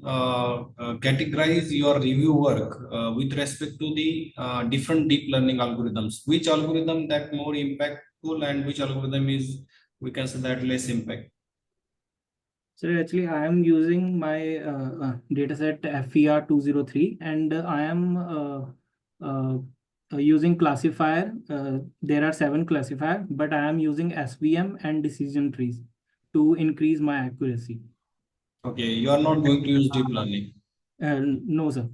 Speaker 3: categorize your review work with respect to the different deep learning algorithms? Which algorithm that more impactful and which algorithm is, we can say, that less impact?
Speaker 6: So actually, I am using my dataset FER 203, and I am using classifier. There are 7 classifier, but I am using SVM and decision trees to increase my accuracy.
Speaker 3: Okay, you are not going to use deep learning.
Speaker 6: No, sir.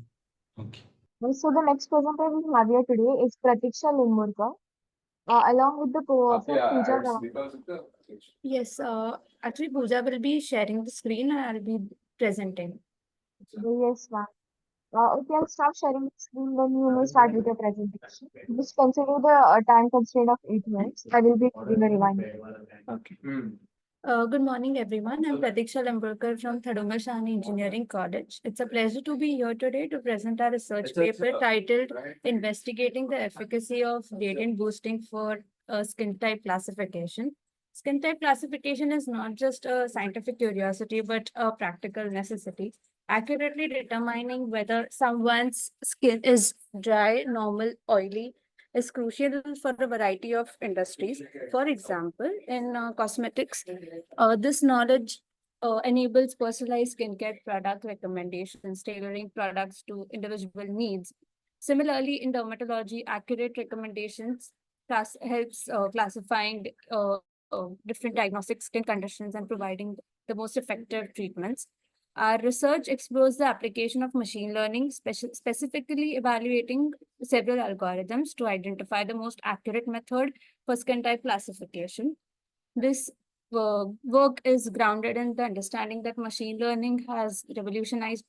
Speaker 3: Okay.
Speaker 1: So the next presenter we have here today is Pratiksha Limburkar, along with the co-author Pooja Rawat.
Speaker 7: Yes, actually Pooja will be sharing the screen and I'll be presenting.
Speaker 1: Yes, ma'am. Okay, I'll start sharing the screen, then you may start with your presentation. Just consider the time constraint of 8 minutes. I will be giving a reminder.
Speaker 7: Okay. Good morning, everyone. I'm Pratiksha Lamburkar from Thadumal Shahani Engineering College. It's a pleasure to be here today to present our research paper titled Investigating the Efficacy of Gradient Boosting for Skin Type Classification. Skin type classification is not just a scientific curiosity, but a practical necessity. Accurately determining whether someone's skin is dry, normal, oily, is crucial for a variety of industries. For example, in cosmetics, this knowledge enables personalized skincare product recommendations, tailoring products to individual needs. Similarly, in dermatology, accurate recommendations helps classifying different diagnostic skin conditions and providing the most effective treatments. Our research explores the application of machine learning, specifically evaluating several algorithms to identify the most accurate method for skin type classification. This work is grounded in the understanding that machine learning has revolutionized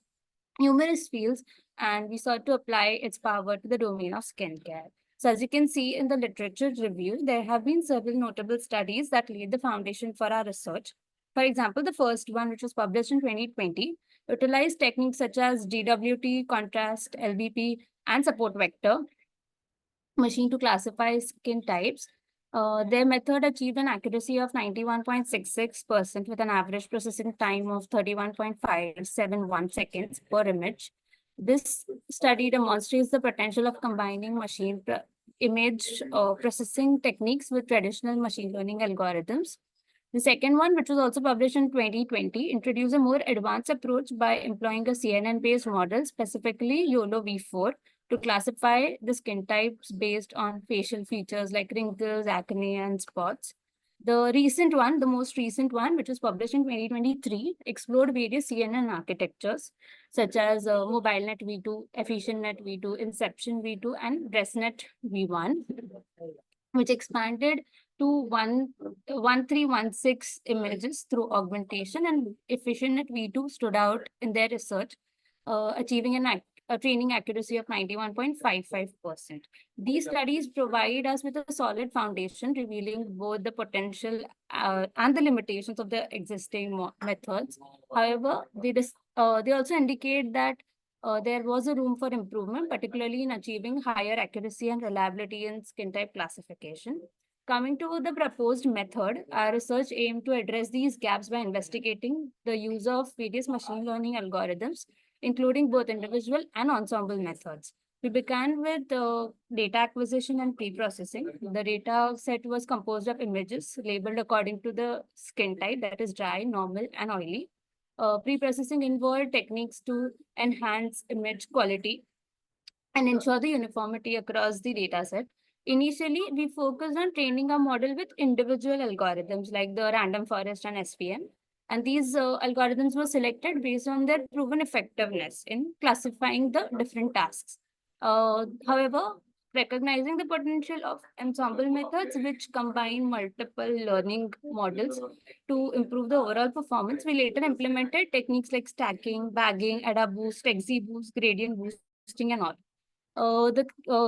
Speaker 7: numerous fields, and we sought to apply its power to the domain of skincare. So as you can see in the literature review, there have been several notable studies that laid the foundation for our research. For example, the first one, which was published in 2020, utilized techniques such as DWT, contrast, LBP, and support vector machine to classify skin types. Their method achieved an accuracy of 91.66% with an average processing time of 31.571 seconds per image. This study demonstrates the potential of combining image processing techniques with traditional machine learning algorithms. The second one, which was also published in 2020, introduced a more advanced approach by employing a CNN-based model, specifically YOLO V4, to classify the skin types based on facial features like wrinkles, acne, and spots. The most recent one, which was published in 2023, explored various CNN architectures such as MobileNet V2, EfficientNet V2, Inception V2, and ResNet V1, which expanded to 1316 images through augmentation, and EfficientNet V2 stood out in their research, achieving a training accuracy of 91.55%. These studies provide us with a solid foundation, revealing both the potential and the limitations of the existing methods. However, they also indicate that there was a room for improvement, particularly in achieving higher accuracy and reliability in skin type classification. Coming to the proposed method, our research aimed to address these gaps by investigating the use of various machine learning algorithms, including both individual and ensemble methods. We began with data acquisition and pre-processing. The data set was composed of images labeled according to the skin type, that is dry, normal, and oily. Pre-processing involved techniques to enhance image quality and ensure the uniformity across the dataset. Initially, we focused on training our model with individual algorithms like the random forest and SVM. And these algorithms were selected based on their proven effectiveness in classifying the different tasks. However, recognizing the potential of ensemble methods, which combine multiple learning models to improve the overall performance, we later implemented techniques like stacking, bagging, ADA boost, XZ boost, gradient boosting, and all. The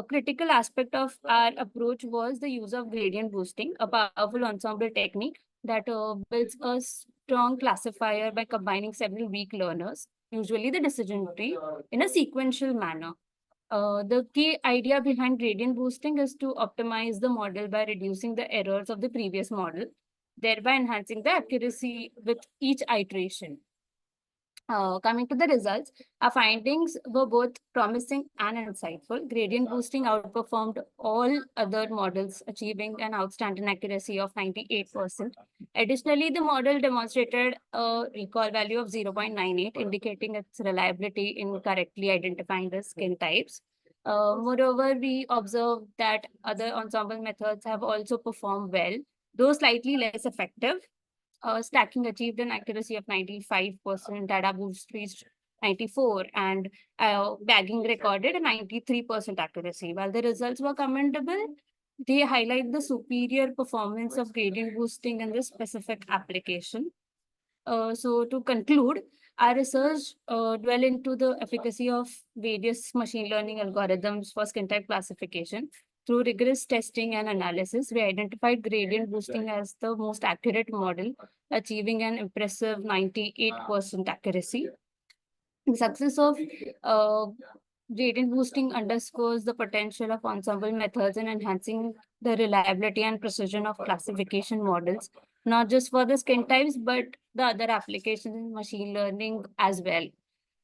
Speaker 7: critical aspect of our approach was the use of gradient boosting, a powerful ensemble technique that builds a strong classifier by combining several weak learners, usually the decision tree, in a sequential manner. The key idea behind gradient boosting is to optimize the model by reducing the errors of the previous model, thereby enhancing the accuracy with each iteration. Coming to the results, our findings were both promising and insightful. Gradient boosting outperformed all other models, achieving an outstanding accuracy of 98%. Additionally, the model demonstrated a recall value of 0.98, indicating its reliability in correctly identifying the skin types. Moreover, we observed that other ensemble methods have also performed well, though slightly less effective. Stacking achieved an accuracy of 95%, data boost reached 94, and bagging recorded a 93% accuracy. While the results were commendable, they highlight the superior performance of gradient boosting in this specific application. So to conclude, our research dwell into the efficacy of various machine learning algorithms for skin type classification. Through rigorous testing and analysis, we identified gradient boosting as the most accurate model, achieving an impressive 98% accuracy. The success of uh, gradient boosting underscores the potential of ensemble methods in enhancing the reliability and precision of classification models, not just for the skin types, but the other applications in machine learning as well.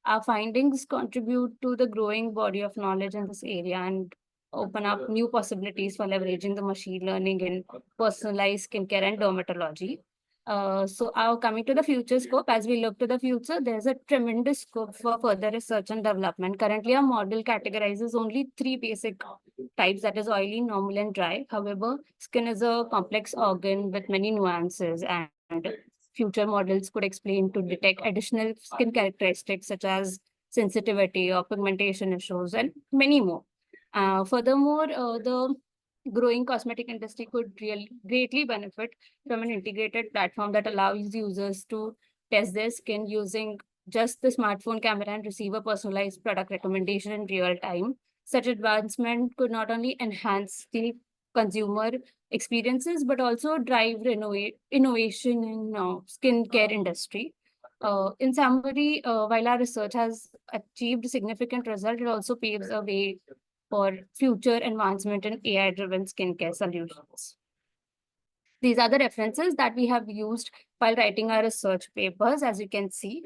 Speaker 7: Our findings contribute to the growing body of knowledge in this area and open up new possibilities for leveraging the machine learning in personalized skincare and dermatology. So coming to the future scope, as we look to the future, there's a tremendous scope for further research and development. Currently, our model categorizes only three basic types, that is oily, normal, and dry. However, skin is a complex organ with many nuances, and future models could explain to detect additional skin characteristics such as sensitivity or pigmentation issues and many more. Furthermore, the growing cosmetic industry could greatly benefit from an integrated platform that allows users to test their skin using just the smartphone camera and receive a personalized product recommendation in real time. Such advancement could not only enhance the consumer experiences, but also drive innovation in skincare industry. In summary, while our research has achieved significant result, it also paves a way for future advancement in AI-driven skincare solutions. These are the references that we have used while writing our research papers, as you can see.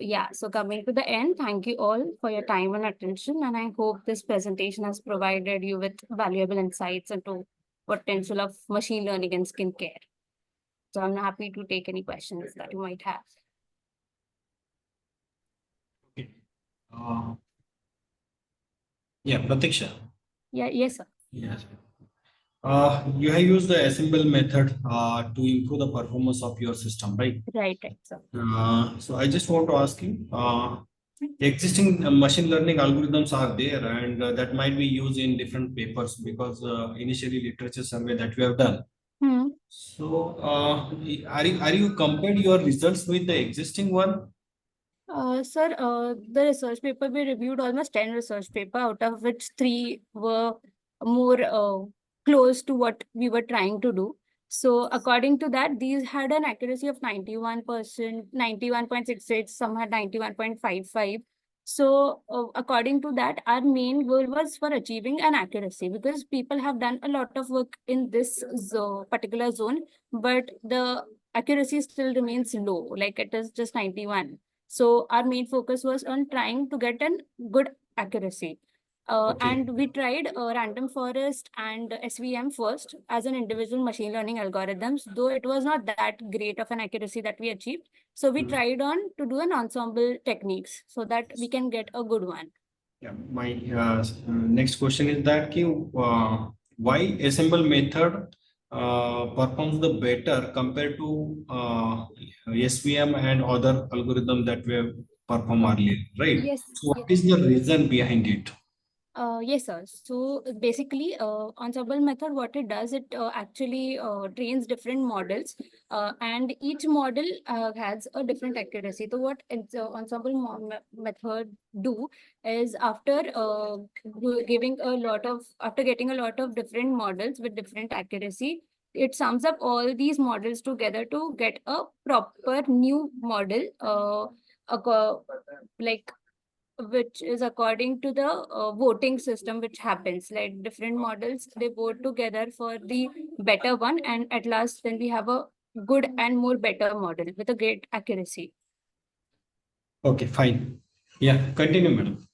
Speaker 7: Yeah, so coming to the end, thank you all for your time and attention, and I hope this presentation has provided you with valuable insights into potential of machine learning in skincare. So I'm happy to take any questions that you might have.
Speaker 3: Okay. Yeah, Pratiksha.
Speaker 7: Yeah, yes, sir.
Speaker 3: Yes. You have used the assemble method to improve the performance of your system, right?
Speaker 7: Right, sir.
Speaker 3: So I just want to ask you, existing machine learning algorithms are there, and that might be used in different papers because initially literature survey that we have done.
Speaker 7: Hmm.
Speaker 3: So are you compared your results with the existing one?
Speaker 7: Sir, the research paper, we reviewed almost 10 research paper, out of which 3 were more close to what we were trying to do. So according to that, these had an accuracy of 91%, 91.68, some had 91.55. So, according to that, our main goal was for achieving an accuracy, because people have done a lot of work in this particular zone, but the accuracy still remains low, like it is just 91. So, our main focus was on trying to get a good accuracy.
Speaker 3: Okay.
Speaker 7: And we tried random forest and SVM first as an individual machine learning algorithms, though it was not that great of an accuracy that we achieved. So we tried on to do an ensemble techniques so that we can get a good one.
Speaker 3: Yeah, my next question is that why assemble method performs the better compared to SVM and other algorithm that we have performed earlier, right?
Speaker 7: Yes,
Speaker 3: So what
Speaker 7: yes.
Speaker 3: is the reason behind it?
Speaker 7: Yes, sir. So basically, ensemble method, what it does, it actually trains different models, and each model has a different accuracy. So what ensemble method do is after getting a lot of different models with different accuracy, it sums up all these models together to get a proper new model, like which is according to the voting system which happens, like different models, they vote together for the better one, and at last then we have a good and more better model with a great accuracy.
Speaker 3: Okay, fine. Yeah, continue, madam.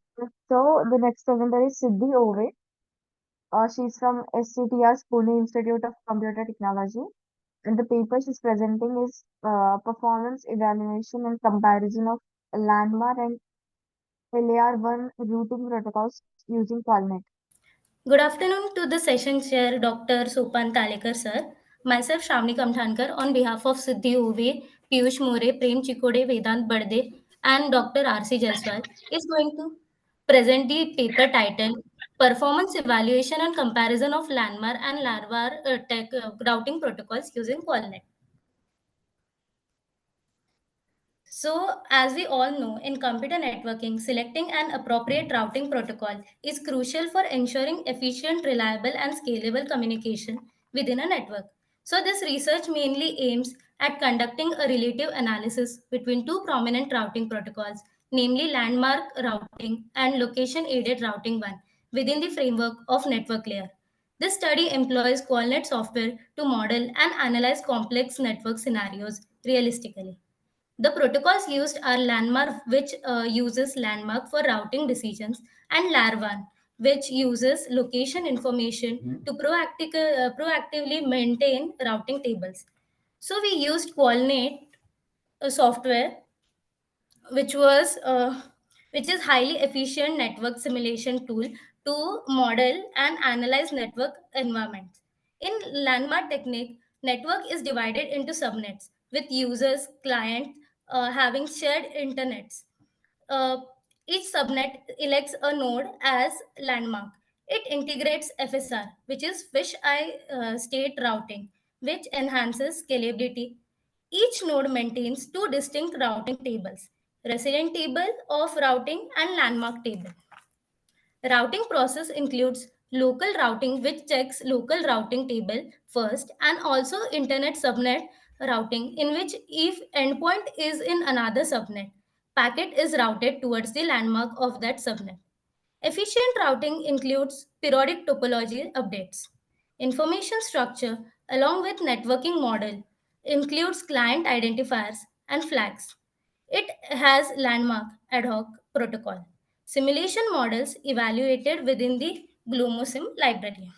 Speaker 1: So the next presenter is Siddhi Ove. She's from SCTR's Pune Institute of Computer Technology. And the paper she's presenting is performance evaluation and comparison of landmark and LAR1 routing protocols using Qualnet.
Speaker 8: Good afternoon to the session chair, Dr. Sopan Talekar sir. Myself, Shamni Kamthankar, on behalf of Siddhi Uve, Piyush More, Prem Chikode, Vedant Bade, and Dr. R.C. Jaiswal, is going to present the paper titled Performance Evaluation and Comparison of Landmark and Larvar Tech Routing Protocols using Qualnet. So, as we all know, in computer networking, selecting an appropriate routing protocol is crucial for ensuring efficient, reliable, and scalable communication within a network. So, this research mainly aims at conducting a relative analysis between two prominent routing protocols, namely landmark routing and location aided routing 1, within the framework of network layer. This study employs Qualnet software to model and analyze complex network scenarios realistically. The protocols used are Landmark, which uses landmark for routing decisions, and LAR1, which uses location information to proactively maintain routing tables. So we used Qualnet software, which was which is highly efficient network simulation tool to model and analyze network environments. In landmark technique, network is divided into subnets with users, client having shared internets. Uh, each subnet elects a node as landmark. It integrates FSR, which is fish eye state routing, which enhances scalability. Each node maintains two distinct routing tables, resident table of routing and landmark table. Routing process includes local routing, which checks local routing table first, and also internet subnet routing, in which if endpoint is in another subnet, packet is routed towards the landmark of that subnet. Efficient routing includes periodic topology updates. Information structure, along with networking model, includes client identifiers and flags. It has landmark ad hoc protocol. Simulation models evaluated within the GlumoSim library.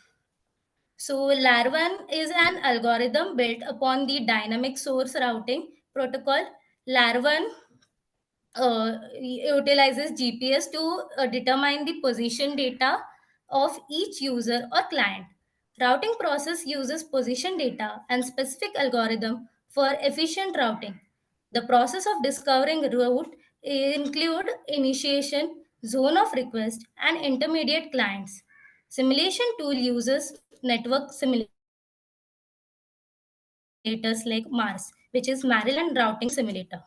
Speaker 8: So LAR1 is an algorithm built upon the dynamic source routing protocol. LAR1 utilizes GPS to determine the position data of each user or client. Routing process uses position data and specific algorithm for efficient routing. The process of discovering route include initiation, zone of request, and intermediate clients. Simulation tool uses network simulators like MARS, which is Maryland Routing Simulator.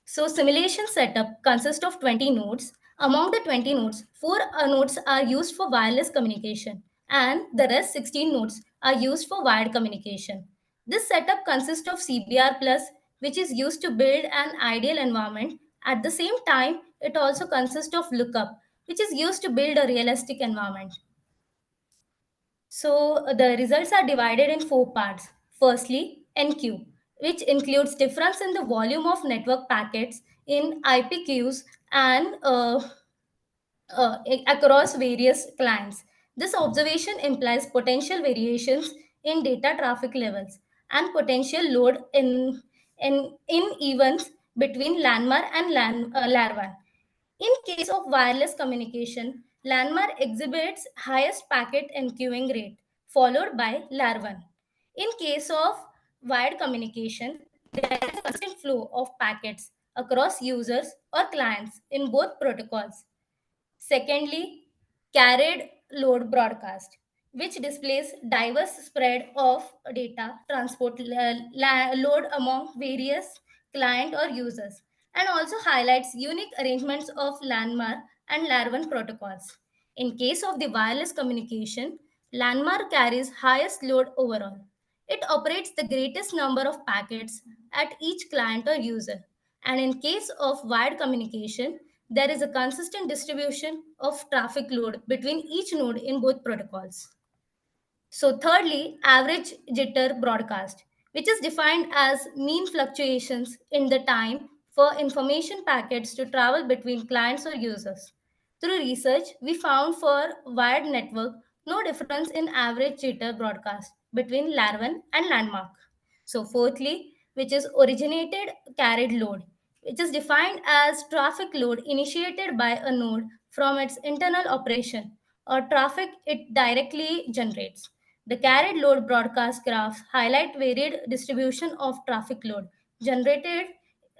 Speaker 8: So simulation setup consists of 20 nodes. Among the 20 nodes, four nodes are used for wireless communication and the rest 16 nodes are used for wired communication. This setup consists of CBR plus, which is used to build an ideal environment. At the same time, it it also consists of lookup, which is used to build a realistic environment. So the results are divided in four parts. Firstly, NQ, which includes difference in the volume of network packets in IP queues and across various clients. This observation implies potential variations in data traffic levels and potential load in events between LANMAR and LAR1. In case of wireless communication, LANMAR exhibits highest packet enqueuing rate, followed by LAR1. In case of wired communication, there is a constant flow of packets across users or clients in both protocols. Secondly, carried load broadcast, which displays diverse spread of data transport load among various client or users, and also highlights unique arrangements of LANMAR and LAR1 protocols. In case of the wireless communication, LANMAR carries highest load overall. It operates the greatest number of packets at each client or user. And in case of wired communication, there is a consistent distribution of traffic load between each node in both protocols. So, thirdly, average jitter broadcast, which is defined as mean fluctuations in the time for information packets to travel between clients or users. Through research, we found for wired network no difference in average jitter broadcast between LAR1 and landmark. So, fourthly, which is originated carried load, which is defined as traffic load initiated by a node from its internal operation or traffic it directly generates. The carried load broadcast graphs highlight varied distribution of traffic load generated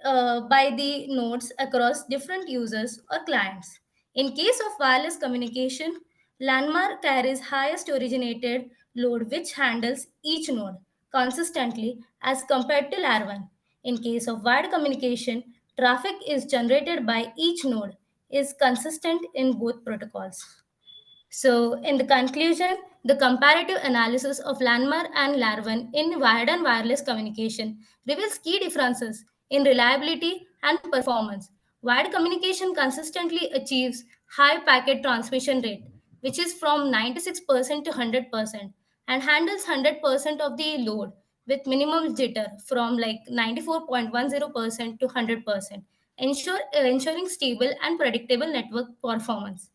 Speaker 8: by the nodes across different users or clients. In case of wireless communication, Landmark carries highest originated load which handles each node consistently as compared to LAR1. In case of wired communication, traffic is generated by each node is consistent in both protocols. So, in the conclusion, the comparative analysis of Landmark and LAR1 in wired and wireless communication reveals key differences in reliability and performance. Wired communication consistently achieves high packet transmission rate, which is from 96% to 100%, and handles 100% of the load with minimum jitter from like 94.10% to 100%, ensuring stable and predictable network performance.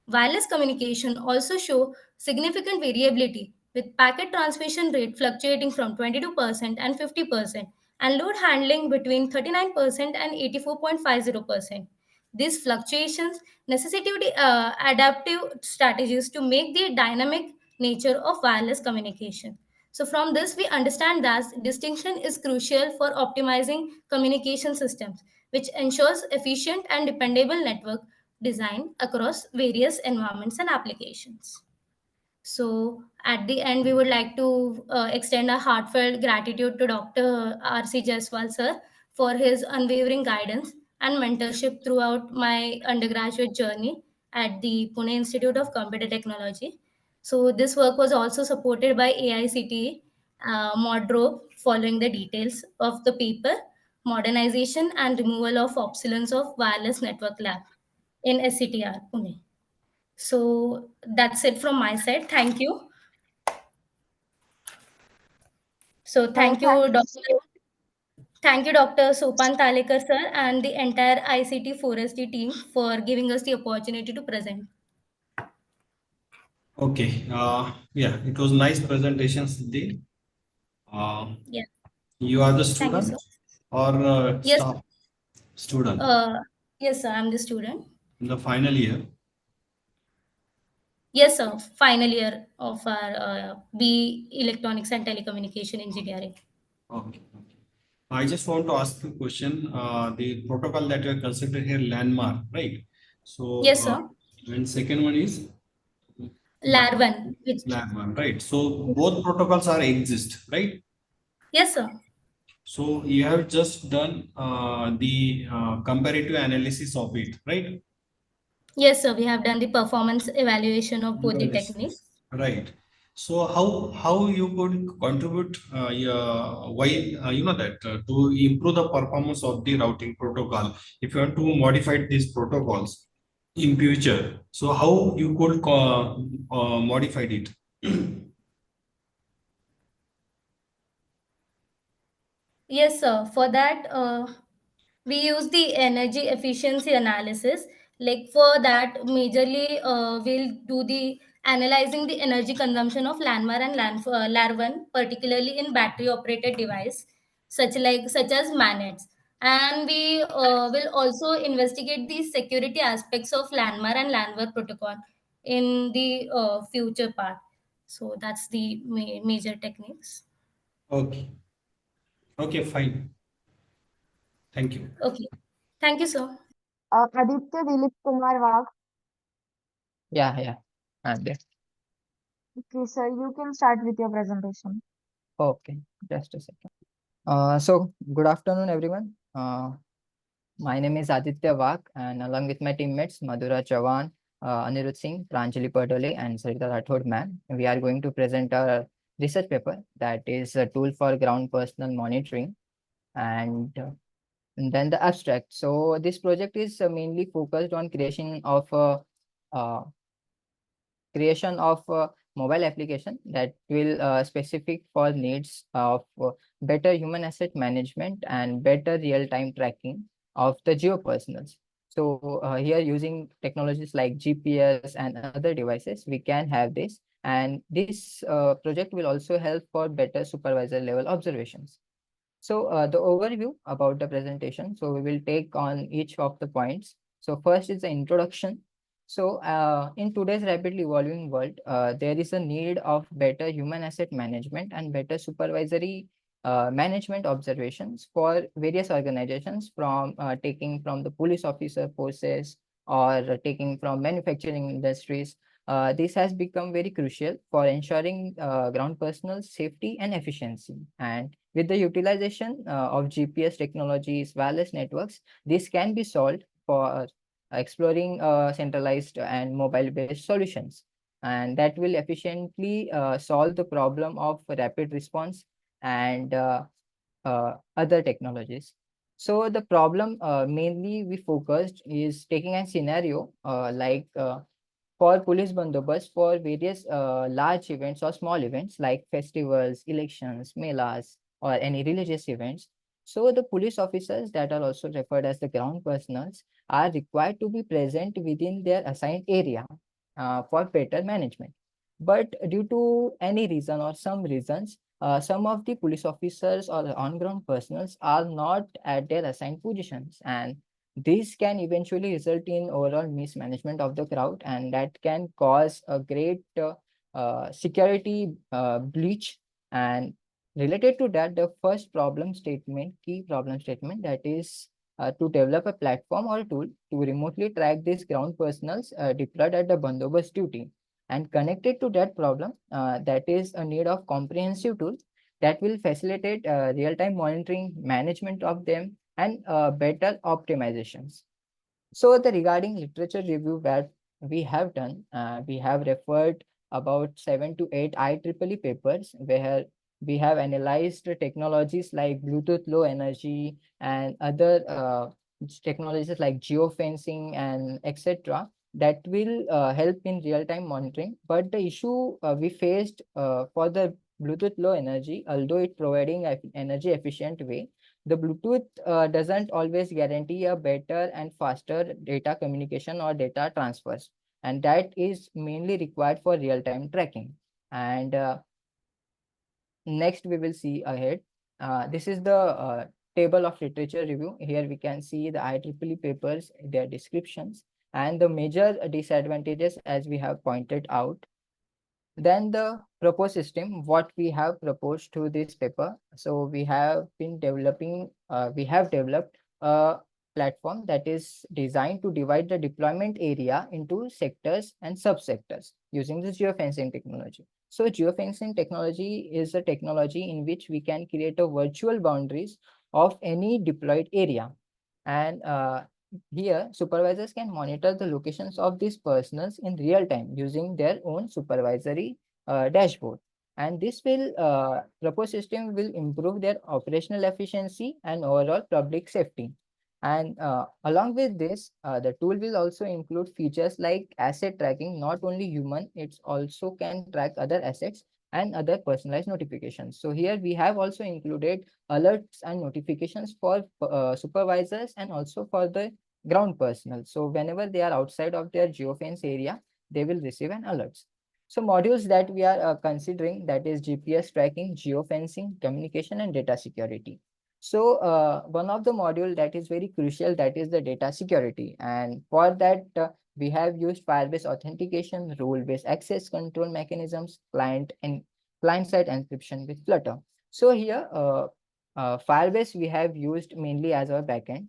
Speaker 8: Wireless communication also show significant variability with packet transmission rate fluctuating from 22% and 50% and load handling between 39% and 84.50%. These fluctuations necessitate adaptive strategies to make the dynamic nature of wireless communication. So from this, we understand that distinction is crucial for optimizing communication systems, which ensures efficient and dependable network design across various environments and applications. So, at the end, we would like to extend a heartfelt gratitude to Dr. R.C. Jaiswal sir for his unwavering guidance and mentorship throughout my undergraduate journey at the Pune Institute of Computer Technology. So, this work was also supported by AICTE Modro following the details of the paper, Modernization and Removal of Obsolescence of Wireless Network Lab in SCTR Pune. So that's it from my side. Thank you. So
Speaker 1: Thank you so
Speaker 8: thank you, Dr. Sopan Talekar sir, and the entire ICT4SD team for giving us the opportunity to present.
Speaker 3: Okay. Yeah, it was nice presentation, Siddhi.
Speaker 8: Yeah.
Speaker 3: You are the
Speaker 8: Thank you,
Speaker 3: student
Speaker 8: sir.
Speaker 3: or
Speaker 8: Yes.
Speaker 3: staff? Student
Speaker 8: Yes, sir. I'm the student.
Speaker 3: in the final year.
Speaker 8: Yes, sir. Final year of our B Electronics and Telecommunication Engineering.
Speaker 3: Okay. I just want to ask you a question. The protocol that you are considering here, landmark, right? So,
Speaker 8: Yes, sir.
Speaker 3: and second one is
Speaker 8: LAR1. Which,
Speaker 3: landmark, right? So both protocols are exist, right?
Speaker 8: yes, sir.
Speaker 3: So you have just done the comparative analysis of it, right?
Speaker 8: Yes, sir. We have done the performance evaluation of both the techniques.
Speaker 3: Right. So how you could contribute why that to improve the performance of the routing protocol if you want to modify these protocols in future. So how you could modify it?
Speaker 8: Yes, sir. For that, we use the energy efficiency analysis. Like for that, majorly we'll do the analyzing the energy consumption of LANMAR and LAR1, particularly in battery operated device, such as manets. And we will also investigate the security aspects of LANMAR and LANWAR protocol in the future part. So that's the major techniques.
Speaker 3: Okay. Okay, fine. Thank you.
Speaker 8: Okay. Thank you, sir.
Speaker 1: Aditya Dilip Kumar Wagh.
Speaker 9: Yeah, I'm there.
Speaker 1: Okay, sir, you can start with your presentation.
Speaker 9: Okay, just a second. So good afternoon, everyone. My name is Aditya Vak, and along with my teammates Madhura Chavan, Anirudh Singh, Pranjali Padole, and Sarita Rathod ma'am, we are going to present our research paper that is a tool for ground personal monitoring, and then the abstract. So this project is mainly focused on uh, creation of a mobile application that will specific for needs of better human asset management and better real-time tracking of the geopersonals. So here using technologies like GPS and other devices, we can have this. And this project will also help for better supervisor level observations. So the overview about the presentation. So we will take on each of the points. So first is the introduction. So in today's rapidly evolving world, there is a need of better human asset management and better supervisory management observations for various organizations from taking from the police officer forces or taking from manufacturing industries. This has become very crucial for ensuring ground personnel safety and efficiency. And with the utilization of GPS technologies, wireless networks, this can be solved for exploring centralized and mobile-based solutions. And that will efficiently solve the problem of rapid response and other technologies. So the problem mainly we focused is taking a scenario for police bandobast for various large events or small events like festivals, elections, melas, or any religious events. So the police officers that are also referred as the ground personals are required to be present within their assigned area for better management. But due to any reason or some reasons, some of the police officers or on-ground personals are not at their assigned positions, and this can eventually result in overall mismanagement of the crowd, and that can cause a great security breach. And related to that, the first key problem statement, that is to develop a platform or tool to remotely track these ground personals deployed at the bandobast duty. And connected to that problem, that is a need of comprehensive tool that will facilitate real-time monitoring, management of them, and better optimizations. So the regarding literature review that we have done, we have referred about 7 to 8 IEEE papers where we have analyzed the technologies like Bluetooth low energy and other technologies like geofencing and etc. that will help in real-time monitoring. But the issue we faced for the Bluetooth low energy, although it providing energy efficient way, the Bluetooth doesn't always guarantee a better and faster data communication or data transfers, and that is mainly required for real-time tracking. And next we will see ahead. This is the table of literature review. Here we can see the IEEE papers, their descriptions, and the major disadvantages as we have pointed out. Then the proposed system, what we have proposed to this paper. So we have developed a platform that is designed to divide the deployment area into sectors and subsectors using the geofencing technology. So geofencing technology is a technology in which we can create a virtual boundaries of any deployed area. And here, supervisors can monitor the locations of these personals in real time using their own supervisory dashboard. And this will proposed system will improve their operational efficiency and overall public safety. And along with this, the tool will also include features like asset tracking. Not only human, it also can track other assets and other personalized notifications. So here we have also included alerts and notifications for supervisors and also for the ground personnel. So whenever they are outside of their geofence area, they will receive an alert. So modules that we are considering, that is GPS tracking, geofencing, communication, and data security. So one of the module that is very crucial, that is the data security. And for that, we have used file-based authentication, role-based access control mechanisms, client-side encryption with Flutter. So here, Firebase we have used mainly as our backend,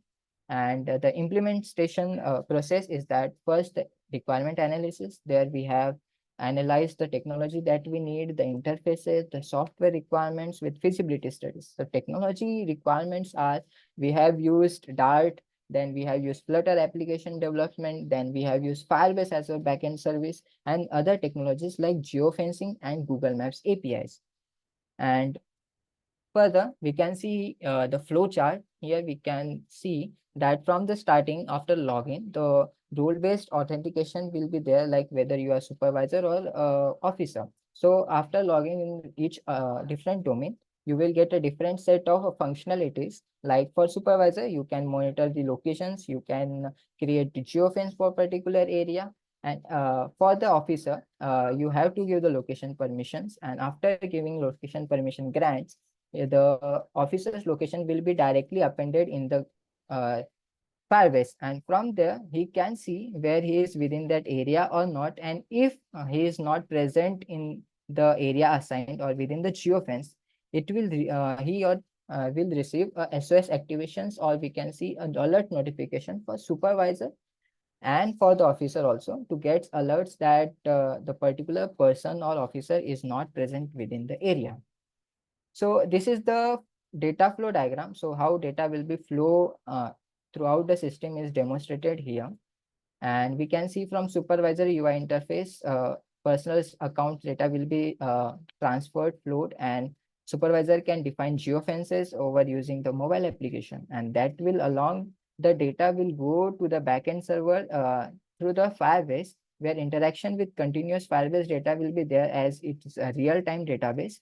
Speaker 9: and the implementation process is that first the requirement analysis. There we have analyzed the technology that we need, the interfaces, the software requirements with feasibility studies. So technology requirements are, we have used Dart, then we have used Flutter application development, then we have used Firebase as a backend service, and other technologies like geofencing and Google Maps APIs. And further, we can see the flow chart. Here we can see that from the starting, after login, the role-based authentication will be there, like whether you are supervisor or officer. So after logging in each different domain, you will get a different set of functionalities. Like for supervisor, you can monitor the locations, you can create the geofence for particular area. And for the officer, you have to give the location permissions. And after giving location permission grants, the officer's location will be directly appended in the Firebase, and from there he can see where he is within that area or not, and if he is not present in the area assigned or within the geofence, it will he or will receive a SOS activations, or we can see an alert notification for supervisor and for the officer also, to get alerts that the particular person or officer is not present within the area. So this is the data flow diagram. So how data will be flow throughout the system is demonstrated here. And we can see from supervisor UI interface, personal account data will be transferred, flowed, and supervisor can define geofences over using the mobile application. And that will along the data will go to the backend server through the Firebase, where interaction with continuous Firebase data will be there, as it is a real-time database.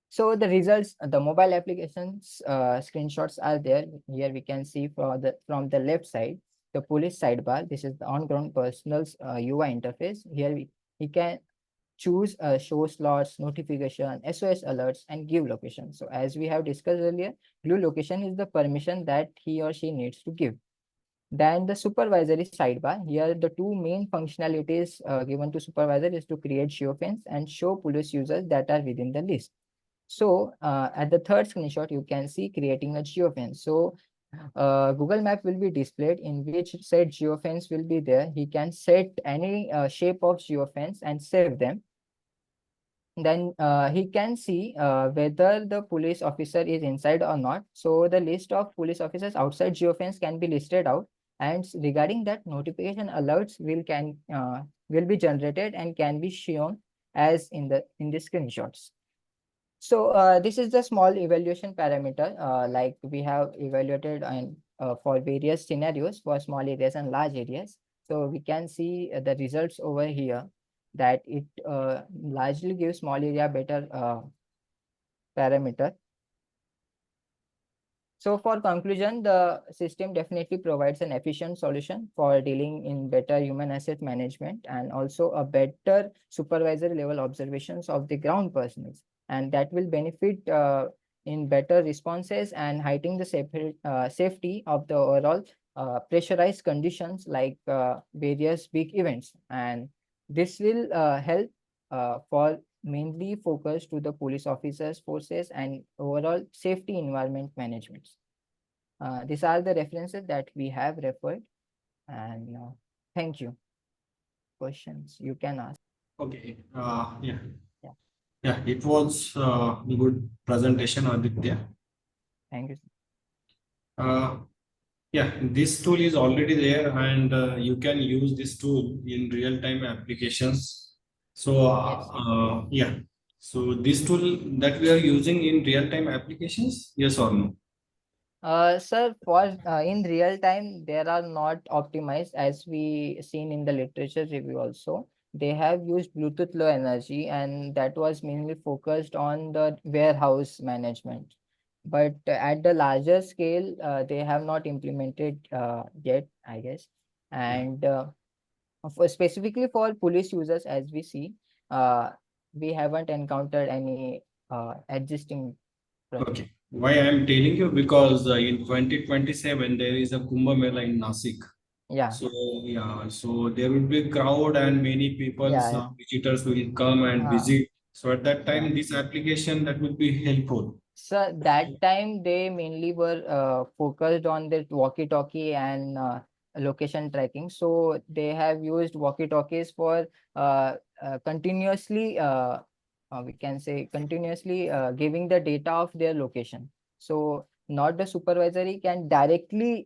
Speaker 9: So the results, the mobile applications screenshots are there. Here we can see from the left side, the police sidebar. This is the on-ground personal's UI interface. Here he can choose show slots, notification, SOS alerts, and give location. So as we have discussed earlier, glue location is the permission that he or she needs to give. Then the supervisory sidebar. Here the two main functionalities given to supervisor is to create geofence and show police users that are within the list. So at the third screenshot, you can see creating a geofence. So Google Map will be displayed, in which said geofence will be there. He can set any shape of geofence and save them. Then he can see whether the police officer is inside or not. So the list of police officers outside geofence can be listed out. And regarding that, notification alerts will be generated and can be shown as in the screenshots. So this is the small evaluation parameter, like we have evaluated for various scenarios for small areas and large areas. So we can see the results over here, that it largely gives small area better parameter. So for conclusion, the system definitely provides an efficient solution for dealing in better human asset management, and also a better supervisory level observations of the ground personnel, and that will benefit in better responses and heightening the safety of the overall pressurized conditions, like various big events. And this will help for mainly focused to the police officers, forces, and overall safety environment management. These are the references that we have referred, and thank you. Questions you can ask.
Speaker 3: Okay.
Speaker 9: Yeah.
Speaker 3: Yeah, it was a good presentation, Aditya.
Speaker 9: Thank you.
Speaker 3: Yeah, this tool is already there, and you can use this tool in real-time applications So,
Speaker 9: Yes.
Speaker 3: yeah. So this tool that we are using in real-time applications, yes or no?
Speaker 9: Sir, for in real time, they are not optimized as we seen in the literature review also. They have used Bluetooth Low Energy, and that was mainly focused on the warehouse management. But at the larger scale, they have not implemented yet, I guess. And for specifically for police users, as we see, uh, we haven't encountered any existing project.
Speaker 3: Okay. Why I am telling you? Because in 2027 there is a Kumbh Mela in Nasik.
Speaker 9: Yeah,
Speaker 3: So yeah, so there will be crowd and many people,
Speaker 9: yeah,
Speaker 3: some visitors will come and
Speaker 9: yeah.
Speaker 3: visit. So at that
Speaker 9: Yeah.
Speaker 3: time, this application that will be helpful.
Speaker 9: So that time they mainly were focused on the walkie-talkie and location tracking. So they have used walkie-talkies for continuously, we can say continuously giving the data of their location. So not the supervisory can directly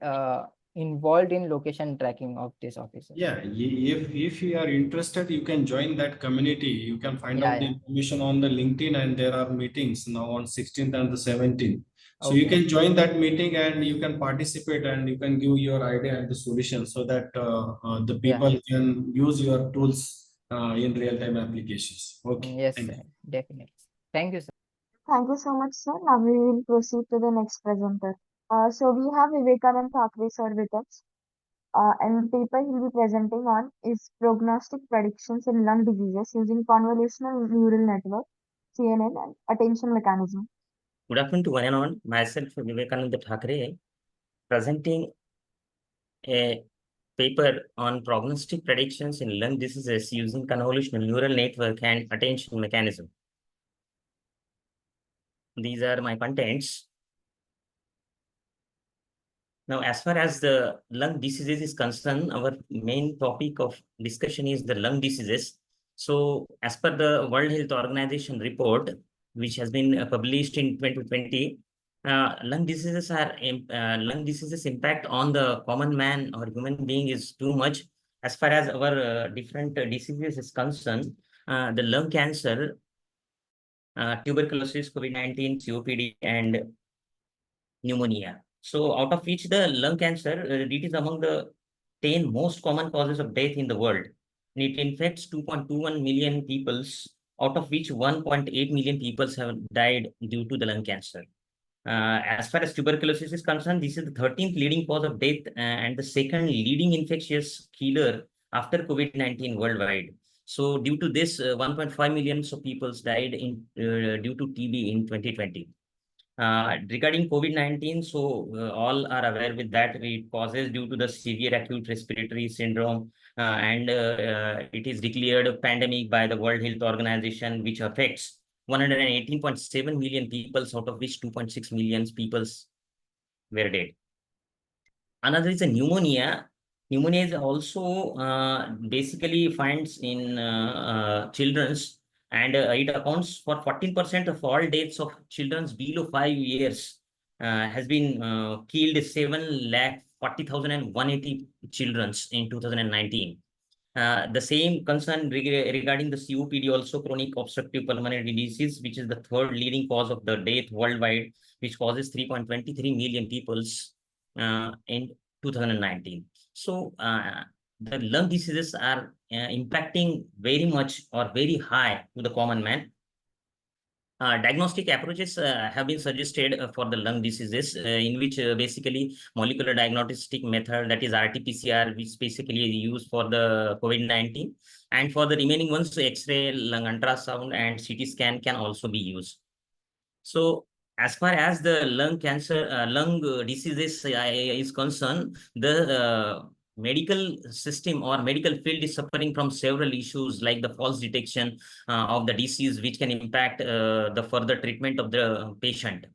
Speaker 9: involved in location tracking of this officer.
Speaker 3: Yeah, if you are interested, you can join that community. You can find
Speaker 9: Yeah,
Speaker 3: out the
Speaker 9: yeah.
Speaker 3: information on the LinkedIn, and there are meetings now on 16th and the 17th. So you
Speaker 9: Okay.
Speaker 3: can join that meeting and you can participate and you can give your idea and the solution so that the
Speaker 9: Yeah.
Speaker 3: people can use your tools in real-time applications. Okay,
Speaker 9: Yes,
Speaker 3: thank
Speaker 9: sir.
Speaker 3: you.
Speaker 9: Definitely. Thank you, sir.
Speaker 1: Thank you so much, sir. Now we will proceed to the next presenter. So we have Vivekanand Thakre sir with us. And the paper he'll be presenting on is prognostic predictions in lung diseases using convolutional neural network, CNN, and attention mechanism.
Speaker 10: Good afternoon to one and all. Myself, Vivekananda Thakre, presenting a paper on prognostic predictions in lung diseases using convolutional neural network and attention mechanism. These are my contents. Now, as far as the lung diseases is concerned, our main topic of discussion is the lung diseases. So, as per the World Health Organization report, which has been published in 2020, lung diseases impact on the common man or human being is too much. As far as our different diseases is concerned, the lung cancer, tuberculosis, COVID-19, COPD, and pneumonia. So out of which the lung cancer, it is among the 10 most common causes of death in the world. And it infects 2.21 million peoples, out of which 1.8 million peoples have died due to the lung cancer. As far as tuberculosis is concerned, this is the 13th leading cause of death and the second leading infectious killer after COVID-19 worldwide. So due to this, 1.5 million of people died due to TB in 2020. Regarding COVID-19, so all are aware with that it causes due to the severe acute respiratory syndrome, and it is declared a pandemic by the World Health Organization, which affects 118.7 million people, out of which 2.6 million people were dead. Another is a pneumonia. Pneumonia is also basically finds in children's, and it accounts for 14% of all deaths of children below 5 years. Has been killed 7,40,180 children in 2019. The same concern regarding the COPD, also chronic obstructive pulmonary disease, which is the third leading cause of the death worldwide, which causes 3.23 million peoples in 2019. So the lung diseases are impacting very much or very high to the common man. Diagnostic approaches have been suggested for the lung diseases, in which basically molecular diagnostic method, that is RT-PCR, which basically is used for the COVID-19, and for the remaining ones, X-ray, lung ultrasound, and CT scan can also be used. So as far as the lung cancer, lung diseases is concerned, the medical system or medical field is suffering from several issues like the false detection of the disease, which can impact the further treatment of the patient.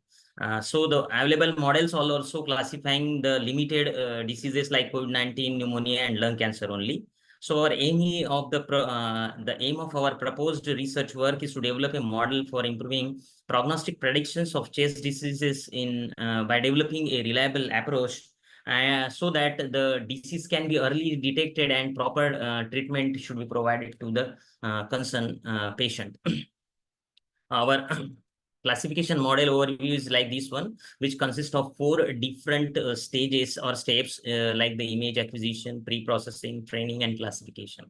Speaker 10: So the available models are also classifying the limited diseases like COVID-19, pneumonia, and lung cancer only. So our aim of the aim of our proposed research work is to develop a model for improving prognostic predictions of chest diseases in by developing a reliable approach so that the disease can be early detected and proper treatment should be provided to the concerned patient. Our classification model overview is like this one, which consists of 4 different stages or steps, like the image acquisition, pre-processing, training, and classification.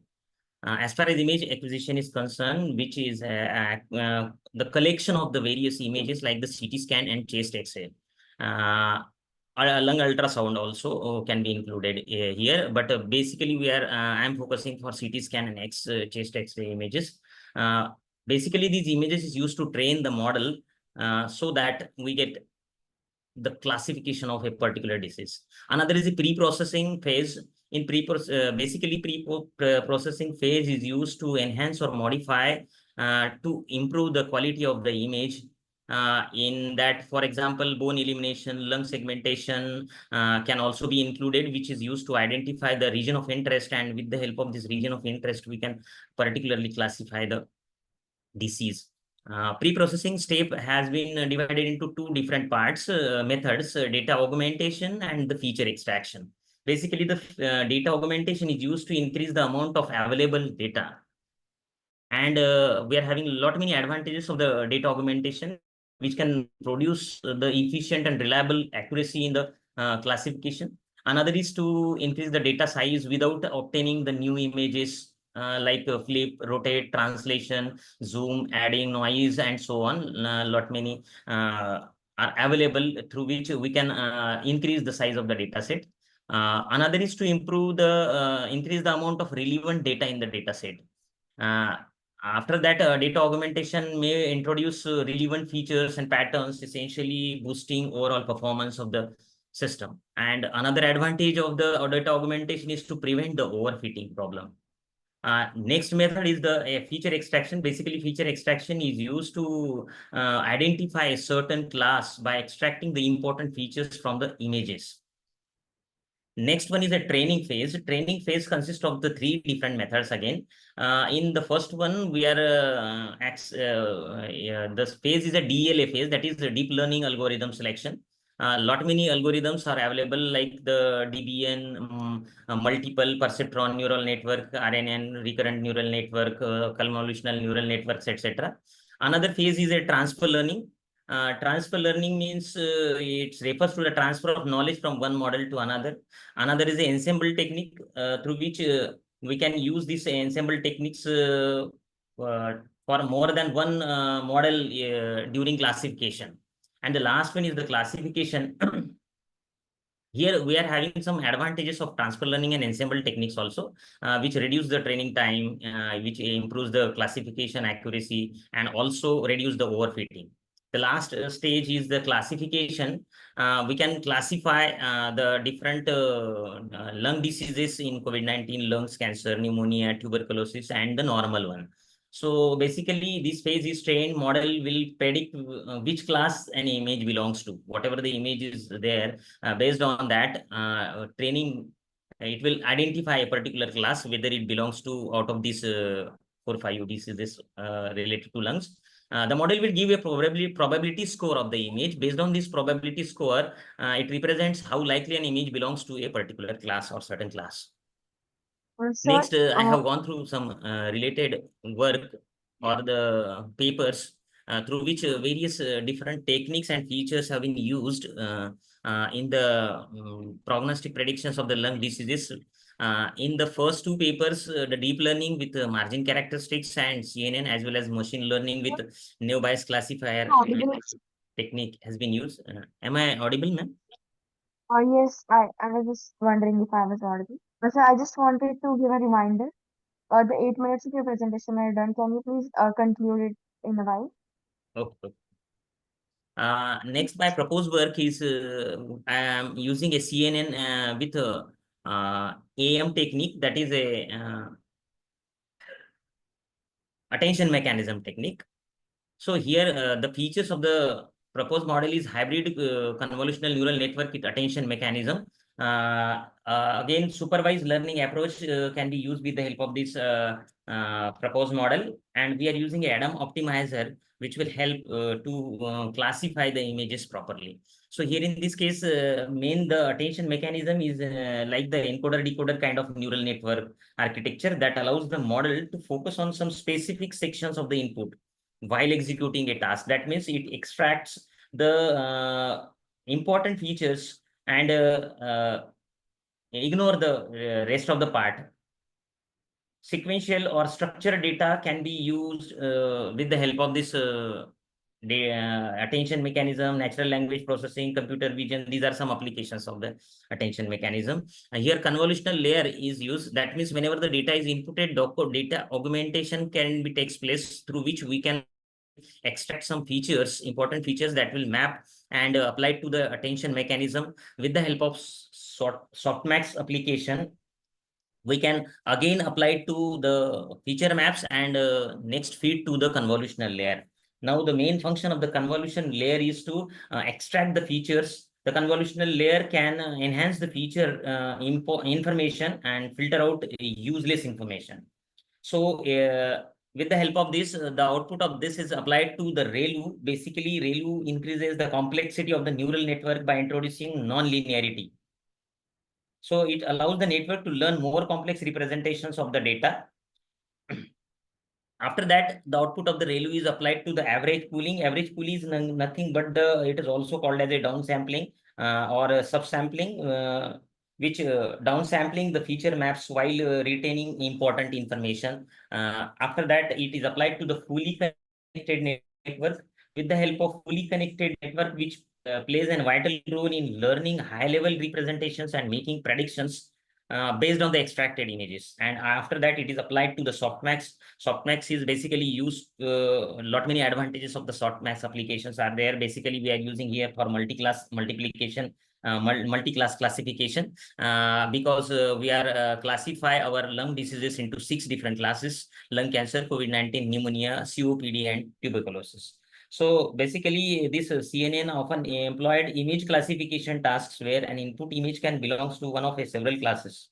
Speaker 10: As far as image acquisition is concerned, which is the collection of the various images like the CT scan and chest X-ray. Lung ultrasound also can be included here, but basically I'm focusing for CT scan and chest X-ray images. Basically, these images is used to train the model so that we get the classification of a particular disease. Another is the pre-processing phase. In basically pre-processing phase is used to enhance or modify to improve the quality of the image. In that, for example, bone elimination, lung segmentation can also be included, which is used to identify the region of interest, and with the help of this region of interest, we can particularly classify the disease. Pre-processing step has been divided into 2 different parts, methods, data augmentation and the feature extraction. Basically, the data augmentation is used to increase the amount of available data. And we are having a lot many advantages of the data augmentation, which can produce the efficient and reliable accuracy in the classification. Another is to increase the data size without obtaining the new images like flip, rotate, translation, zoom, adding noise, and so on. Lot many are available through which we can increase the size of the data set. Another is to improve the increase the amount of relevant data in the data set. After that, data augmentation may introduce relevant features and patterns, essentially boosting overall performance of the system. And another advantage of the data augmentation is to prevent the overfitting problem. Next method is the feature extraction. Basically, feature extraction is used to identify a certain class by extracting the important features from the images. Next one is a training phase. Training phase consists of the 3 different methods again. In the first one, we are the phase is a DLA phase, that is the deep learning algorithm selection. Lot many algorithms are available like the DBN, multiple perceptron neural network, RNN, recurrent neural network, convolutional neural networks, etc. Another phase is a transfer learning. Transfer learning means it refers to the transfer of knowledge from one model to another. Another is the ensemble technique through which we can use these ensemble techniques for more than one model during classification. And the last one is the classification. Here we are having some advantages of transfer learning and ensemble techniques also, which reduce the training time, which improves the classification accuracy, and also reduce the overfitting. The last stage is the classification. We can classify the different lung diseases in COVID-19, lungs, cancer, pneumonia, tuberculosis, and the normal one. So basically, this phase is trained model will predict which class an image belongs to. Whatever the image is there, based on that training, it will identify a particular class, whether it belongs to out of these 4 or 5 diseases related to lungs. The model will give a probability score of the image. Based on this probability score, it represents how likely an image belongs to a particular class or certain class.
Speaker 1: Sir,
Speaker 10: Next, I have gone through some related work or the papers through which various different techniques and features have been used in the prognostic predictions of the lung diseases. In the first 2 papers, the deep learning with margin characteristics and CNN, as well as machine learning with neo bias classifier technique has been used. Am I audible, ma'am?
Speaker 1: Yes, I was just wondering if I was audible. But sir, I just wanted to give a reminder. The 8 minutes of your presentation are done. Can you please conclude it in a while?
Speaker 10: Okay. Next, my proposed work is I am using a CNN with AM technique, that is a attention mechanism technique. So here the features of the proposed model is hybrid convolutional neural network with attention mechanism. Again, supervised learning approach can be used with the help of this proposed model, and we are using a ADAM optimizer, which will help to classify the images properly. So here in this case, the attention mechanism is like the encoder decoder kind of neural network architecture that allows the model to focus on some specific sections of the input while executing a task. That means it extracts the important features and ignore the rest of the part. Sequential or structured data can be used with the help of this attention mechanism, natural language processing, computer vision. These are some applications of the attention mechanism. Here convolutional layer is used. That means whenever the data is inputted, data augmentation can be takes place, through which we can extract some features, important features that will map and apply to the attention mechanism. With the help of softmax application, we can again apply to the feature maps and next feed to the convolutional layer. Now, the main function of the convolution layer is to extract the features. The convolutional layer can enhance the feature information and filter out useless information. So, with the help of this, the output of this is applied to the ReLU. Basically, ReLU increases the complexity of the neural network by introducing non-linearity. So it allows the network to learn more complex representations of the data. After that, the output of the ReLU is applied to the average pooling. Average pooling is nothing but it is also called as a downsampling or a subsampling, which downsampling the feature maps while retaining important information. After that, it is applied to the fully connected network. With the help of fully connected network, which plays a vital role in learning high-level representations and making predictions based on the extracted images. And after that, it is applied to the softmax. Softmax is basically used, lot many advantages of the softmax applications are there. Basically, we are using here for multi-class multiplication, multi-class classification, because we are classify our lung diseases into 6 different classes: lung cancer, COVID-19, pneumonia, COPD, and tuberculosis. So basically, this CNN often employed image classification tasks where an input image can belongs to one of a several classes.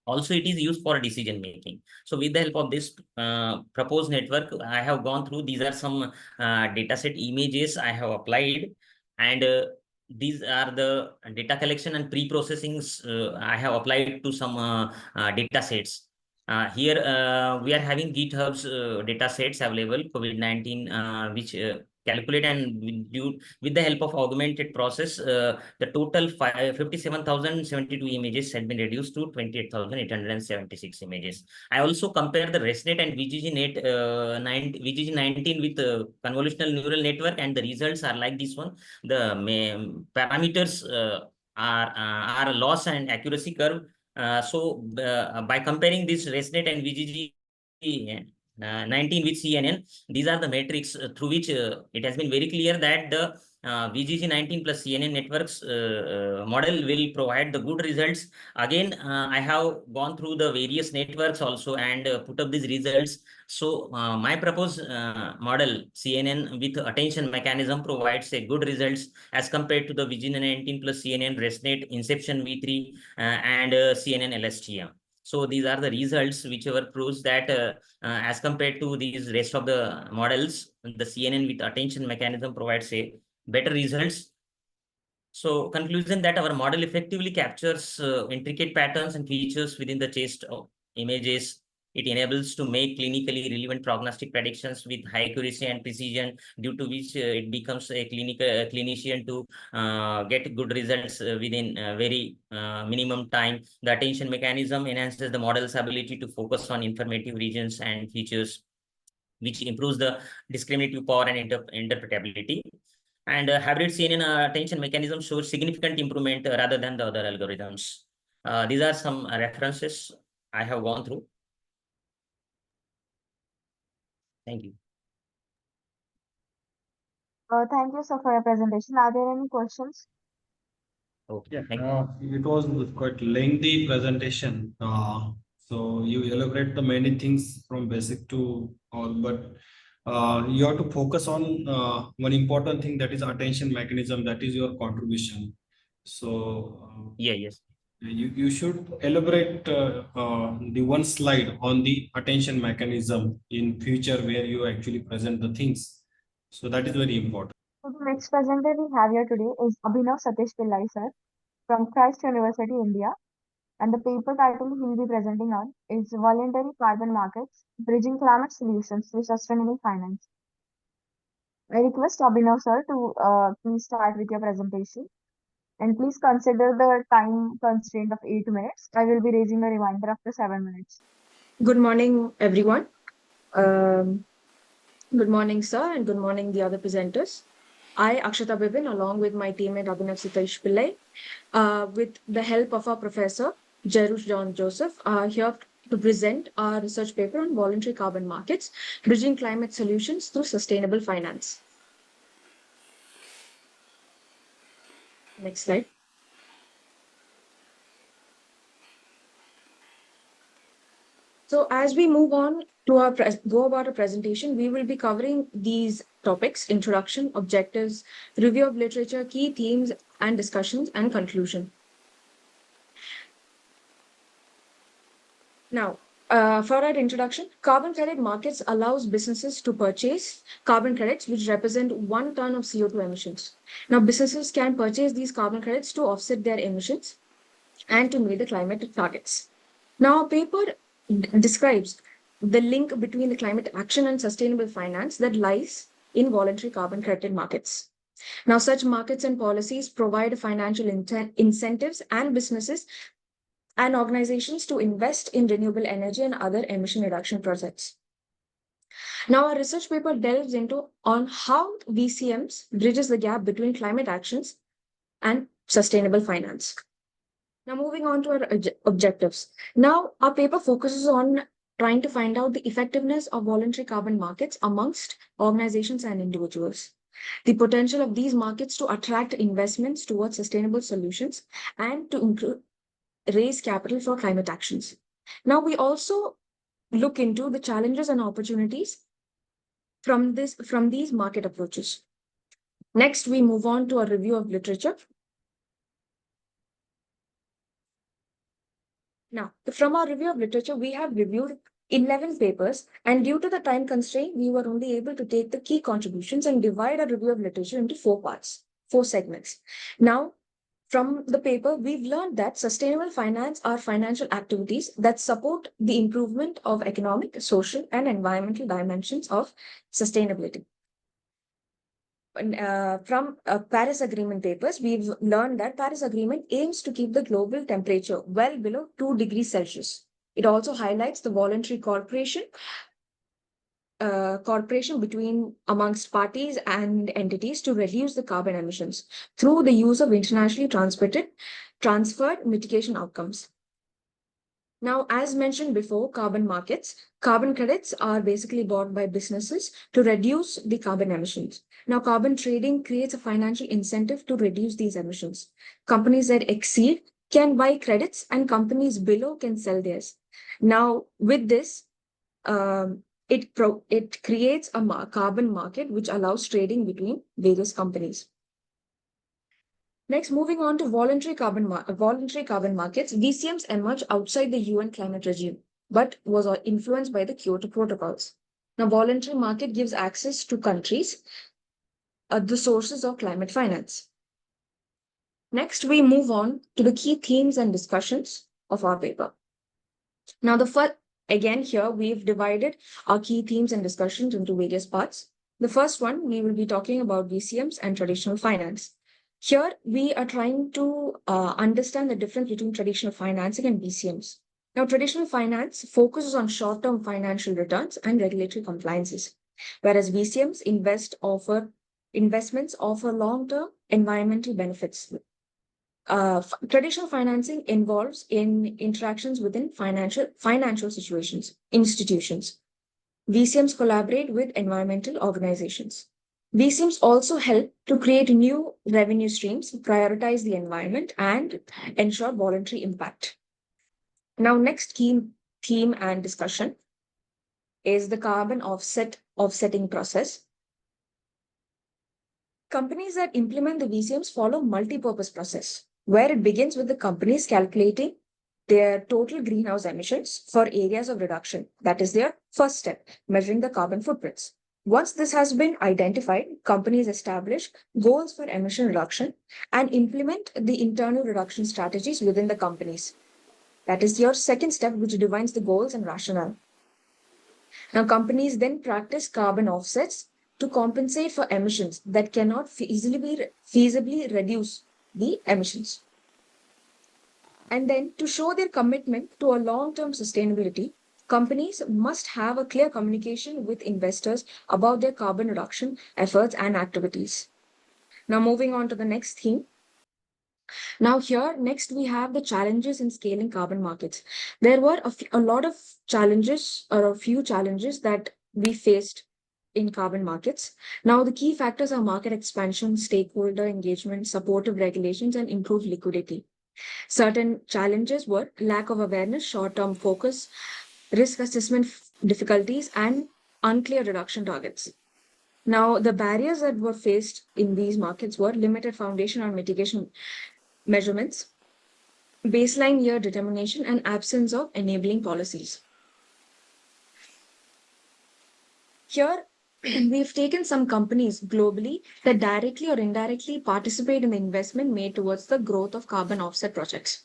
Speaker 10: Also, it is used for decision making. So with the help of this proposed network, I have gone through. These are some dataset images I have applied, and these are the data collection and pre-processings I have applied to some data sets. Here we are having GitHub's data sets available, COVID-19, which calculate, and with the help of augmented process, the total 57,072 images had been reduced to 28,876 images. I also compare the ResNet and VGG19 with convolutional neural network, and the results are like this one. The parameters are a loss and accuracy curve. So by comparing this ResNet and VGG 19 with CNN, these are the metrics through which it has been very clear that the VGG 19 plus CNN networks model will provide the good results. Again, I have gone through the various networks also and put up these results. So my proposed model CNN with attention mechanism provides a good results as compared to the VGG 19 plus CNN, ResNet, Inception V3 and CNN LSTM. So these are the results whichever proves that as compared to these rest of the models, the CNN with attention mechanism provides a better results. So conclusion that our model effectively captures intricate patterns and features within the chest of images. It enables to make clinically relevant prognostic predictions with high accuracy and precision, due to which it becomes a clinician to get good results within very minimum time. The attention mechanism enhances the model's ability to focus on informative regions and features, which improves the discriminative power and interpretability. And hybrid CNN attention mechanism shows significant improvement rather than the other algorithms. These are some references I have gone through. Thank you.
Speaker 1: Thank you, sir, for your presentation. Are there any questions?
Speaker 10: Okay.
Speaker 3: It was quite lengthy presentation. So you elaborate the many things from basic to all, but you have to focus on one important thing, that is attention mechanism. That is your contribution. So
Speaker 10: yes.
Speaker 3: You should elaborate the one slide on the attention mechanism in future where you actually present the things. So that is very important.
Speaker 1: So the next presenter we have here today is Abhinav Satish Pillai sir from Christ University, India. And the paper title he will be presenting on is Voluntary Carbon Markets, Bridging Climate Solutions to Sustainable Finance. I request Abhinav sir to please start with your presentation. And please consider the time constraint of 8 minutes. I will be raising a reminder after 7 minutes.
Speaker 11: Good morning, everyone. Um, Good morning, sir, and good morning, the other presenters. I, Akshata Bibin, along with my teammate Abhinav Satish Pillai, with the help of our professor, Jerush John Joseph, are here to present our research paper on voluntary carbon markets, bridging climate solutions through sustainable finance. Next slide. So as we move on to our go about our presentation, we will be covering these topics: introduction, objectives, review of literature, key themes and discussions, and conclusion. Now, for our introduction, carbon credit markets allows businesses to purchase carbon credits which represent 1 ton of CO2 emissions. Now, businesses can purchase these carbon credits to offset their emissions and to meet the climate targets. Now, a paper describes the link between the climate action and sustainable finance that lies in voluntary carbon credit markets. Now, such markets and policies provide financial incentives and businesses and organizations to invest in renewable energy and other emission reduction projects. Now, our research paper delves into on how VCMs bridges the gap between climate actions and sustainable finance. Now, moving on to our objectives. Now, our paper focuses on trying to find out the effectiveness of voluntary carbon markets amongst organizations and individuals, the potential of these markets to attract investments towards sustainable solutions, and to raise capital for climate actions. Now, we also look into the challenges and opportunities from these market approaches. Next, we move on to a review of literature. Now, from our review of literature, we have reviewed 11 papers, and due to the time constraint, we were only able to take the key contributions and divide our review of literature into 4 parts, 4 segments. Now, from the paper, we've learned that sustainable finance are financial activities that support the improvement of economic, social, and environmental dimensions of sustainability. From Paris Agreement papers, we've learned that Paris Agreement aims to keep the global temperature well below 2 degrees Celsius. It also highlights the voluntary cooperation between amongst parties and entities to reduce the carbon emissions through the use of internationally transferred mitigation outcomes. Now, as mentioned before, carbon markets, carbon credits are basically bought by businesses to reduce the carbon emissions. Now, carbon trading creates a financial incentive to reduce these emissions. Companies that exceed can buy credits and companies below can sell theirs. Now, with this, it creates a carbon market which allows trading between various companies. Next, moving on to voluntary carbon markets, VCMs emerged outside the UN climate regime, but was influenced by the Kyoto protocols. Now, voluntary market gives access to countries the sources of climate finance. Next, we move on to the key themes and discussions of our paper. Now, again, here we've divided our key themes and discussions into various parts. The first one, we will be talking about VCMs and traditional finance. Here, we are trying to understand the difference between traditional financing and VCMs. Now, traditional finance focuses on short-term financial returns and regulatory compliances, whereas VCMs investments offer long-term environmental benefits. Traditional financing involves in interactions within financial institutions. VCMs collaborate with environmental organizations. VCMs also help to create new revenue streams, prioritize the environment, and ensure voluntary impact. Now, next key theme and discussion is the carbon offsetting process. Companies that implement the VCMs follow multi-purpose process, where it begins with the companies calculating their total greenhouse emissions for areas of reduction. That is their first step, measuring the carbon footprints. Once this has been identified, companies establish goals for emission reduction and implement the internal reduction strategies within the companies. That is your second step, which defines the goals and rationale. Now, companies then practice carbon offsets to compensate for emissions that cannot feasibly reduce the emissions. And then, to show their commitment to a long term sustainability, companies must have a clear communication with investors about their carbon reduction efforts and activities. Now, moving on to the next theme. Now, here next we have the challenges in scaling carbon markets. There were a lot of challenges or a few challenges that we faced in carbon markets. Now, the key factors are market expansion, stakeholder engagement, supportive regulations, and improved liquidity. Certain challenges were lack of awareness, short term focus, risk assessment difficulties, and unclear reduction targets. Now, the barriers that were faced in these markets were limited foundation on mitigation measurements, baseline year determination, and absence of enabling policies. Here, we've taken some companies globally that directly or indirectly participate in the investment made towards the growth of carbon offset projects.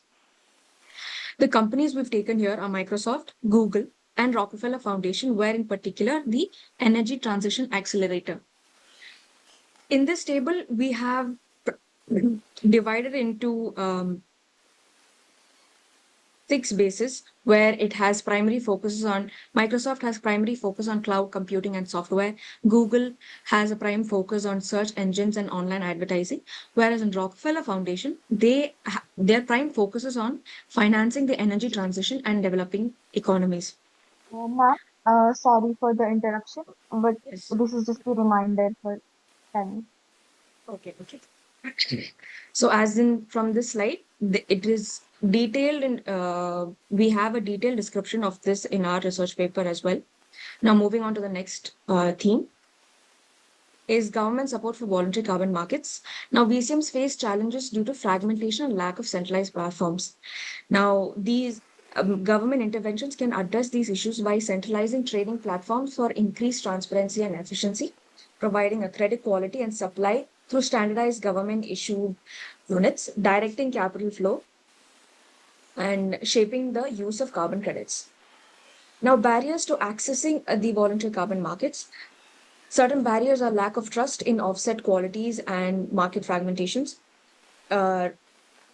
Speaker 11: The companies we've taken here are Microsoft, Google, and Rockefeller Foundation, where in particular the Energy Transition Accelerator. In this table, we have divided into 6 bases where it has primary focuses on Microsoft has primary focus on cloud computing and software. Google has a prime focus on search engines and online advertising, whereas in Rockefeller Foundation, their prime focus is on financing the energy transition and developing economies.
Speaker 1: Ma'am, sorry for the interruption, but
Speaker 11: Yes.
Speaker 1: this is just a reminder for time.
Speaker 11: Okay. So as in from this slide, it is detailed in, we have a detailed description of this in our research paper as well. Now moving on to the next theme is government support for voluntary carbon markets. Now VCMs face challenges due to fragmentation and lack of centralized platforms. Now these government interventions can address these issues by centralizing trading platforms for increased transparency and efficiency, providing a credit quality and supply through standardized government issued units, directing capital flow, and shaping the use of carbon credits. Now, barriers to accessing the voluntary carbon markets. Certain barriers are lack of trust in offset qualities and market fragmentations,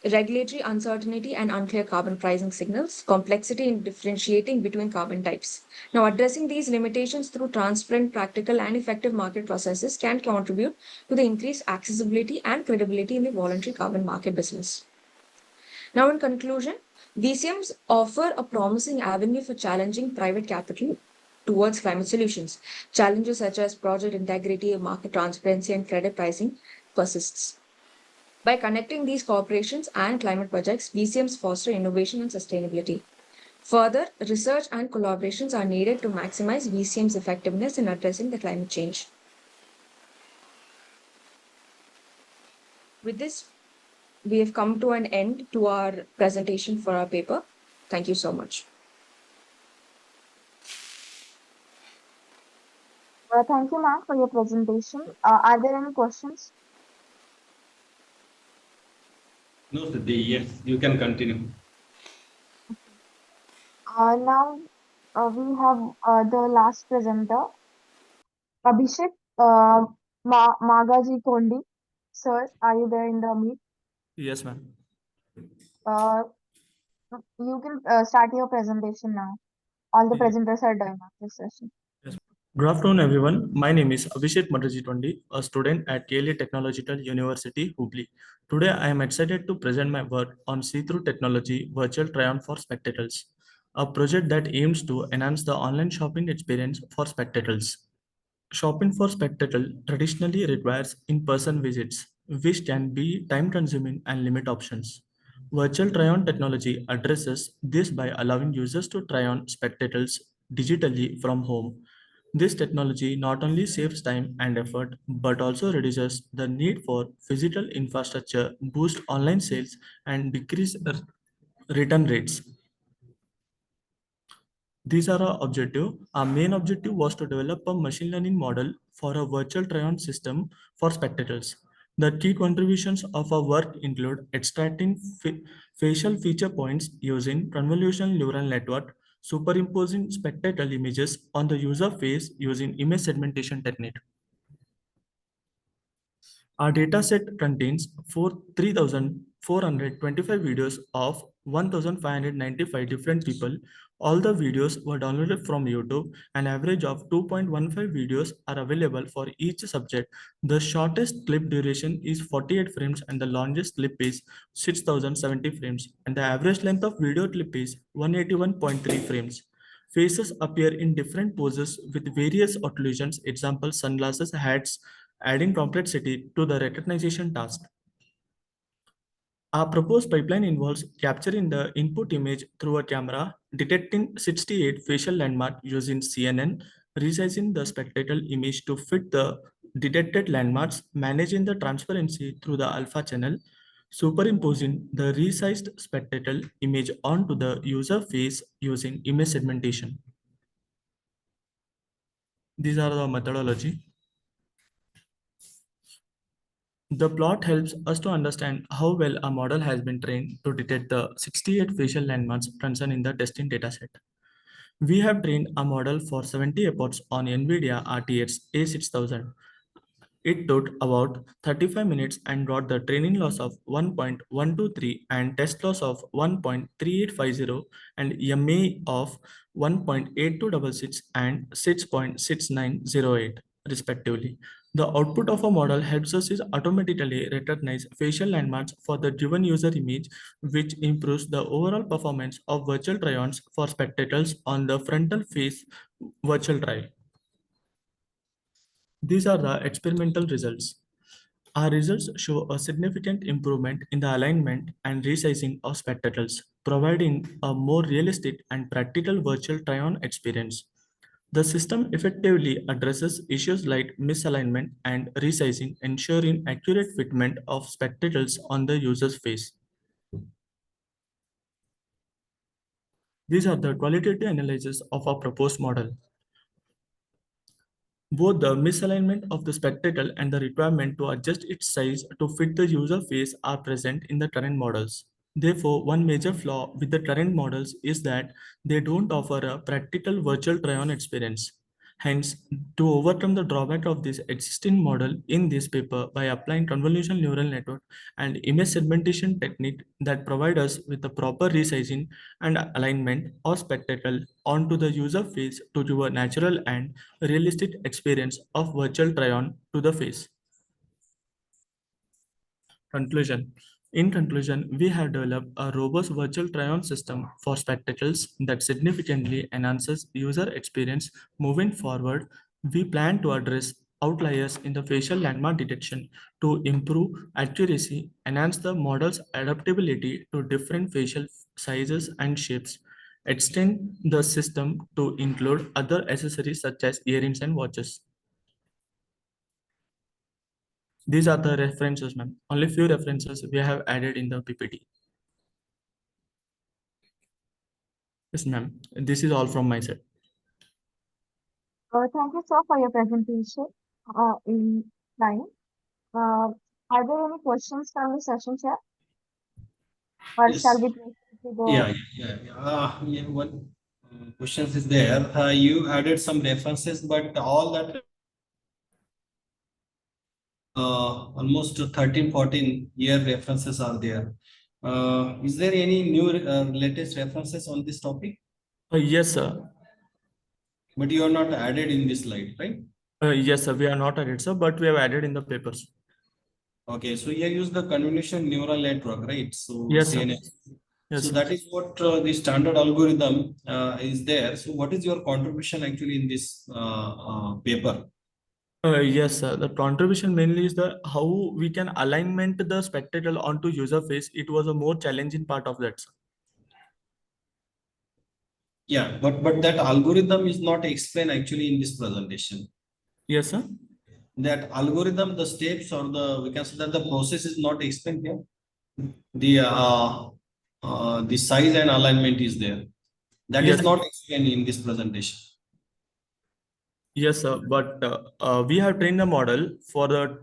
Speaker 11: regulatory uncertainty and unclear carbon pricing signals, complexity in differentiating between carbon types. Now, addressing these limitations through transparent, practical, and effective market processes can contribute to the increased accessibility and credibility in the voluntary carbon market business. Now, in conclusion, VCMs offer a promising avenue for challenging private capital towards climate solutions. Challenges such as project integrity, market transparency, and credit pricing persists. By connecting these corporations and climate projects, VCMs foster innovation and sustainability. Further, research and collaborations are needed to maximize VCM's effectiveness in addressing the climate change. With this, we have come to an end to our presentation for our paper. Thank you so much.
Speaker 1: Thank you, ma'am, for your presentation. Are there any questions?
Speaker 3: No, Siddhi, yes, you can continue.
Speaker 1: Now we have the last presenter, Abhishek Magaji Kondi. Sir, are you there in the meet?
Speaker 12: Yes, ma'am.
Speaker 1: Uh, you can start your presentation now. All the presenters are done of this session.
Speaker 12: Good afternoon, everyone. My name is Abhishek Matajitondi, a student at KLA Technological University, Hubli. Today, I am excited to present my work on see-through technology virtual try-on for spectators, a project that aims to enhance the online shopping experience for spectators. Shopping for spectacle traditionally requires in-person visits, which can be time-consuming and limit options. Virtual try-on technology addresses this by allowing users to try on spectacles digitally from home. This technology not only saves time and effort, but also reduces the need for physical infrastructure, boosts online sales, and decrease return rates. These are our objective. Our main objective was to develop a machine learning model for a virtual try-on system for spectators. The key contributions of our work include extracting facial feature points using convolutional neural network, superimposing spectacle images on the user face using image segmentation technique. Our dataset contains 3,425 videos of 1,595 different people. All the videos were downloaded from YouTube. An average of 2.15 videos are available for each subject. The shortest clip duration is 48 frames and the longest clip is 6,070 frames. And the average length of video clip is 181.3 frames. Faces appear in different poses with various occlusions, example sunglasses, hats, adding complexity to the recognition task. Our proposed pipeline involves capturing the input image through a camera, detecting 68 facial landmarks using CNN, resizing the spectacle image to fit the detected landmarks, managing the transparency through the alpha channel, superimposing the resized spectacle image onto the user face using image segmentation. These are the methodology. The plot helps us to understand how well a model has been trained to detect the 68 facial landmarks present in the testing dataset. We have trained a model for 70 efforts on NVIDIA RTX A6000. It took about 35 minutes and got the training loss of 1.123 and test loss of 1.3850 and MA of 1.8266 and 6.6908 respectively. The output of a model helps us is automatically recognize facial landmarks for the given user image, which improves the overall performance of virtual try-ons for spectators on the frontal face virtual trial. These are the experimental results. Our results show a significant improvement in the alignment and resizing of spectacles, providing a more realistic and practical virtual try-on experience. The system effectively addresses issues like misalignment and resizing, ensuring accurate fitment of spectacles on the user's face. These are the qualitative analysis of our proposed model. Both the misalignment of the spectacle and the requirement to adjust its size to fit the user face are present in the current models. Therefore, one major flaw with the current models is that they don't offer a practical virtual try-on experience. Hence, to overcome the drawback of this existing model in this paper by applying convolutional neural network and image segmentation technique that provide us with the proper resizing and alignment of spectacle onto the user face to give a natural and realistic experience of virtual try-on to the face. Conclusion. In conclusion, we have developed a robust virtual try-on system for spectacles that significantly enhances user experience. Moving forward, we plan to address outliers in the facial landmark detection to improve accuracy, enhance the model's adaptability to different facial sizes and shapes, extend the system to include other accessories such as earrings and watches. These are the references, ma'am. Only few references we have added in the PPT. Yes, ma'am. This is all from my side.
Speaker 11: Thank you, sir, for your presentation in time. Are there any questions from the session, sir? Or
Speaker 3: Yes.
Speaker 11: shall we proceed to the...
Speaker 3: Yeah. One questions is there. You added some references, but all that almost 13, 14 year references are there. Is there any new latest references on this topic?
Speaker 12: Yes, sir.
Speaker 3: But you are not added in this slide, right?
Speaker 12: Yes, sir. We are not added, sir, but we have added in the papers.
Speaker 3: Okay, so you use the convolutional neural network, right? So
Speaker 12: Yes, sir.
Speaker 3: CNN.
Speaker 12: Yes,
Speaker 3: So
Speaker 12: sir.
Speaker 3: that is what the standard algorithm is there. So what is your contribution actually in this paper?
Speaker 12: Yes, sir. The contribution mainly is the how we can alignment the spectacle onto user face. It was a more challenging part of that, sir.
Speaker 3: Yeah, but that algorithm is not explained actually in this presentation.
Speaker 12: Yes, sir.
Speaker 3: That algorithm, the steps or we can say that the process is not explained here. The size and alignment is there. That
Speaker 12: Yes.
Speaker 3: is not explain in this presentation.
Speaker 12: Yes, sir. But we have trained the model for the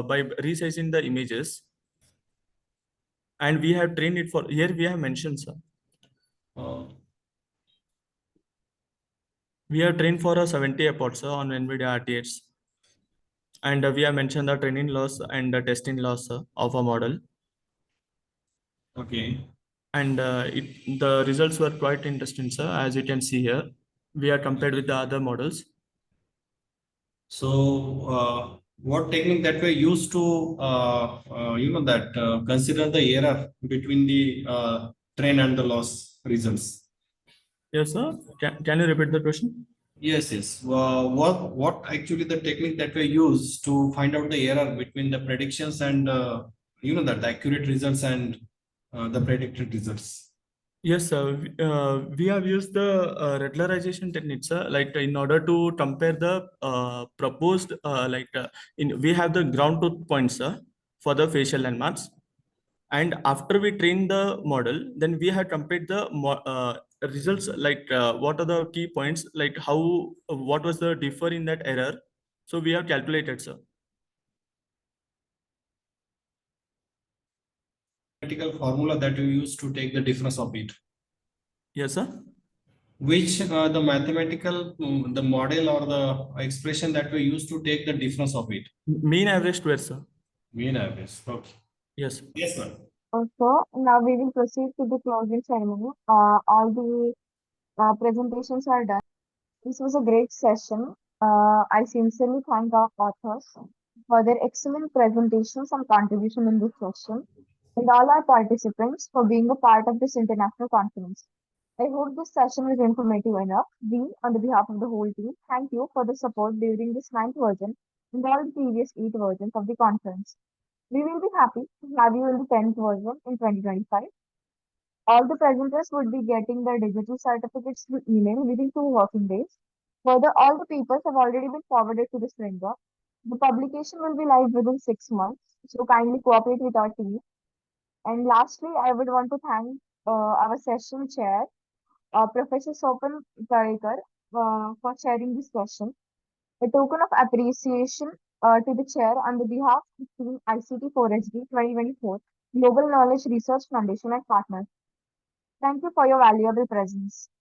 Speaker 12: by resizing the images, and we have trained it for here. We have mentioned, sir.
Speaker 3: Uh,
Speaker 12: We have trained for a 70 efforts, sir, on NVIDIA RTX, and we have mentioned the training loss and the testing loss, sir, of a model.
Speaker 3: okay.
Speaker 12: And the results were quite interesting, sir. As you can see here, we are compared with the other models.
Speaker 3: So, what technique that we used to, consider the error between the train and the loss results?
Speaker 12: Yes, sir. Can you repeat the question?
Speaker 3: Yes. What actually the technique that we use to find out the error between the predictions and the accurate results and the predicted results?
Speaker 12: Yes, sir. We have used the regularization techniques, sir, like in order to compare the proposed, we have the ground truth points, sir, for the facial landmarks. And after we train the model, then we have compared the results, like what are the key points, like what was the differ in that error. So we have calculated, sir.
Speaker 3: Mathematical formula that you use to take the difference of it.
Speaker 12: Yes, sir.
Speaker 3: Which the mathematical, the model or the expression that we use to take the difference of it?
Speaker 12: Mean average square, sir.
Speaker 3: Mean average. Okay.
Speaker 12: Yes.
Speaker 3: Yes, sir.
Speaker 1: So now we will proceed to the closing ceremony. All the presentations are done. This was a great session. I sincerely thank our authors for their excellent presentations and contribution in this session, and all our participants for being a part of this international conference. I hope this session was informative enough. We, on the behalf of the whole team, thank you for the support during this ninth version and all the previous 8 versions of the conference. We will be happy to have you in the 10th version in 2025. All the presenters would be getting their digital certificates through email within 2 working days. Further, all the papers have already been forwarded to the framework. The publication will be live within 6 months, so kindly cooperate with our team. And lastly, I would want to thank our session chair, Professor Sopan Parekar, for chairing this session. A token of appreciation to the chair on the behalf of Team ICT4SD 2024 Global Knowledge Research Foundation and partners. Thank you for your valuable presence.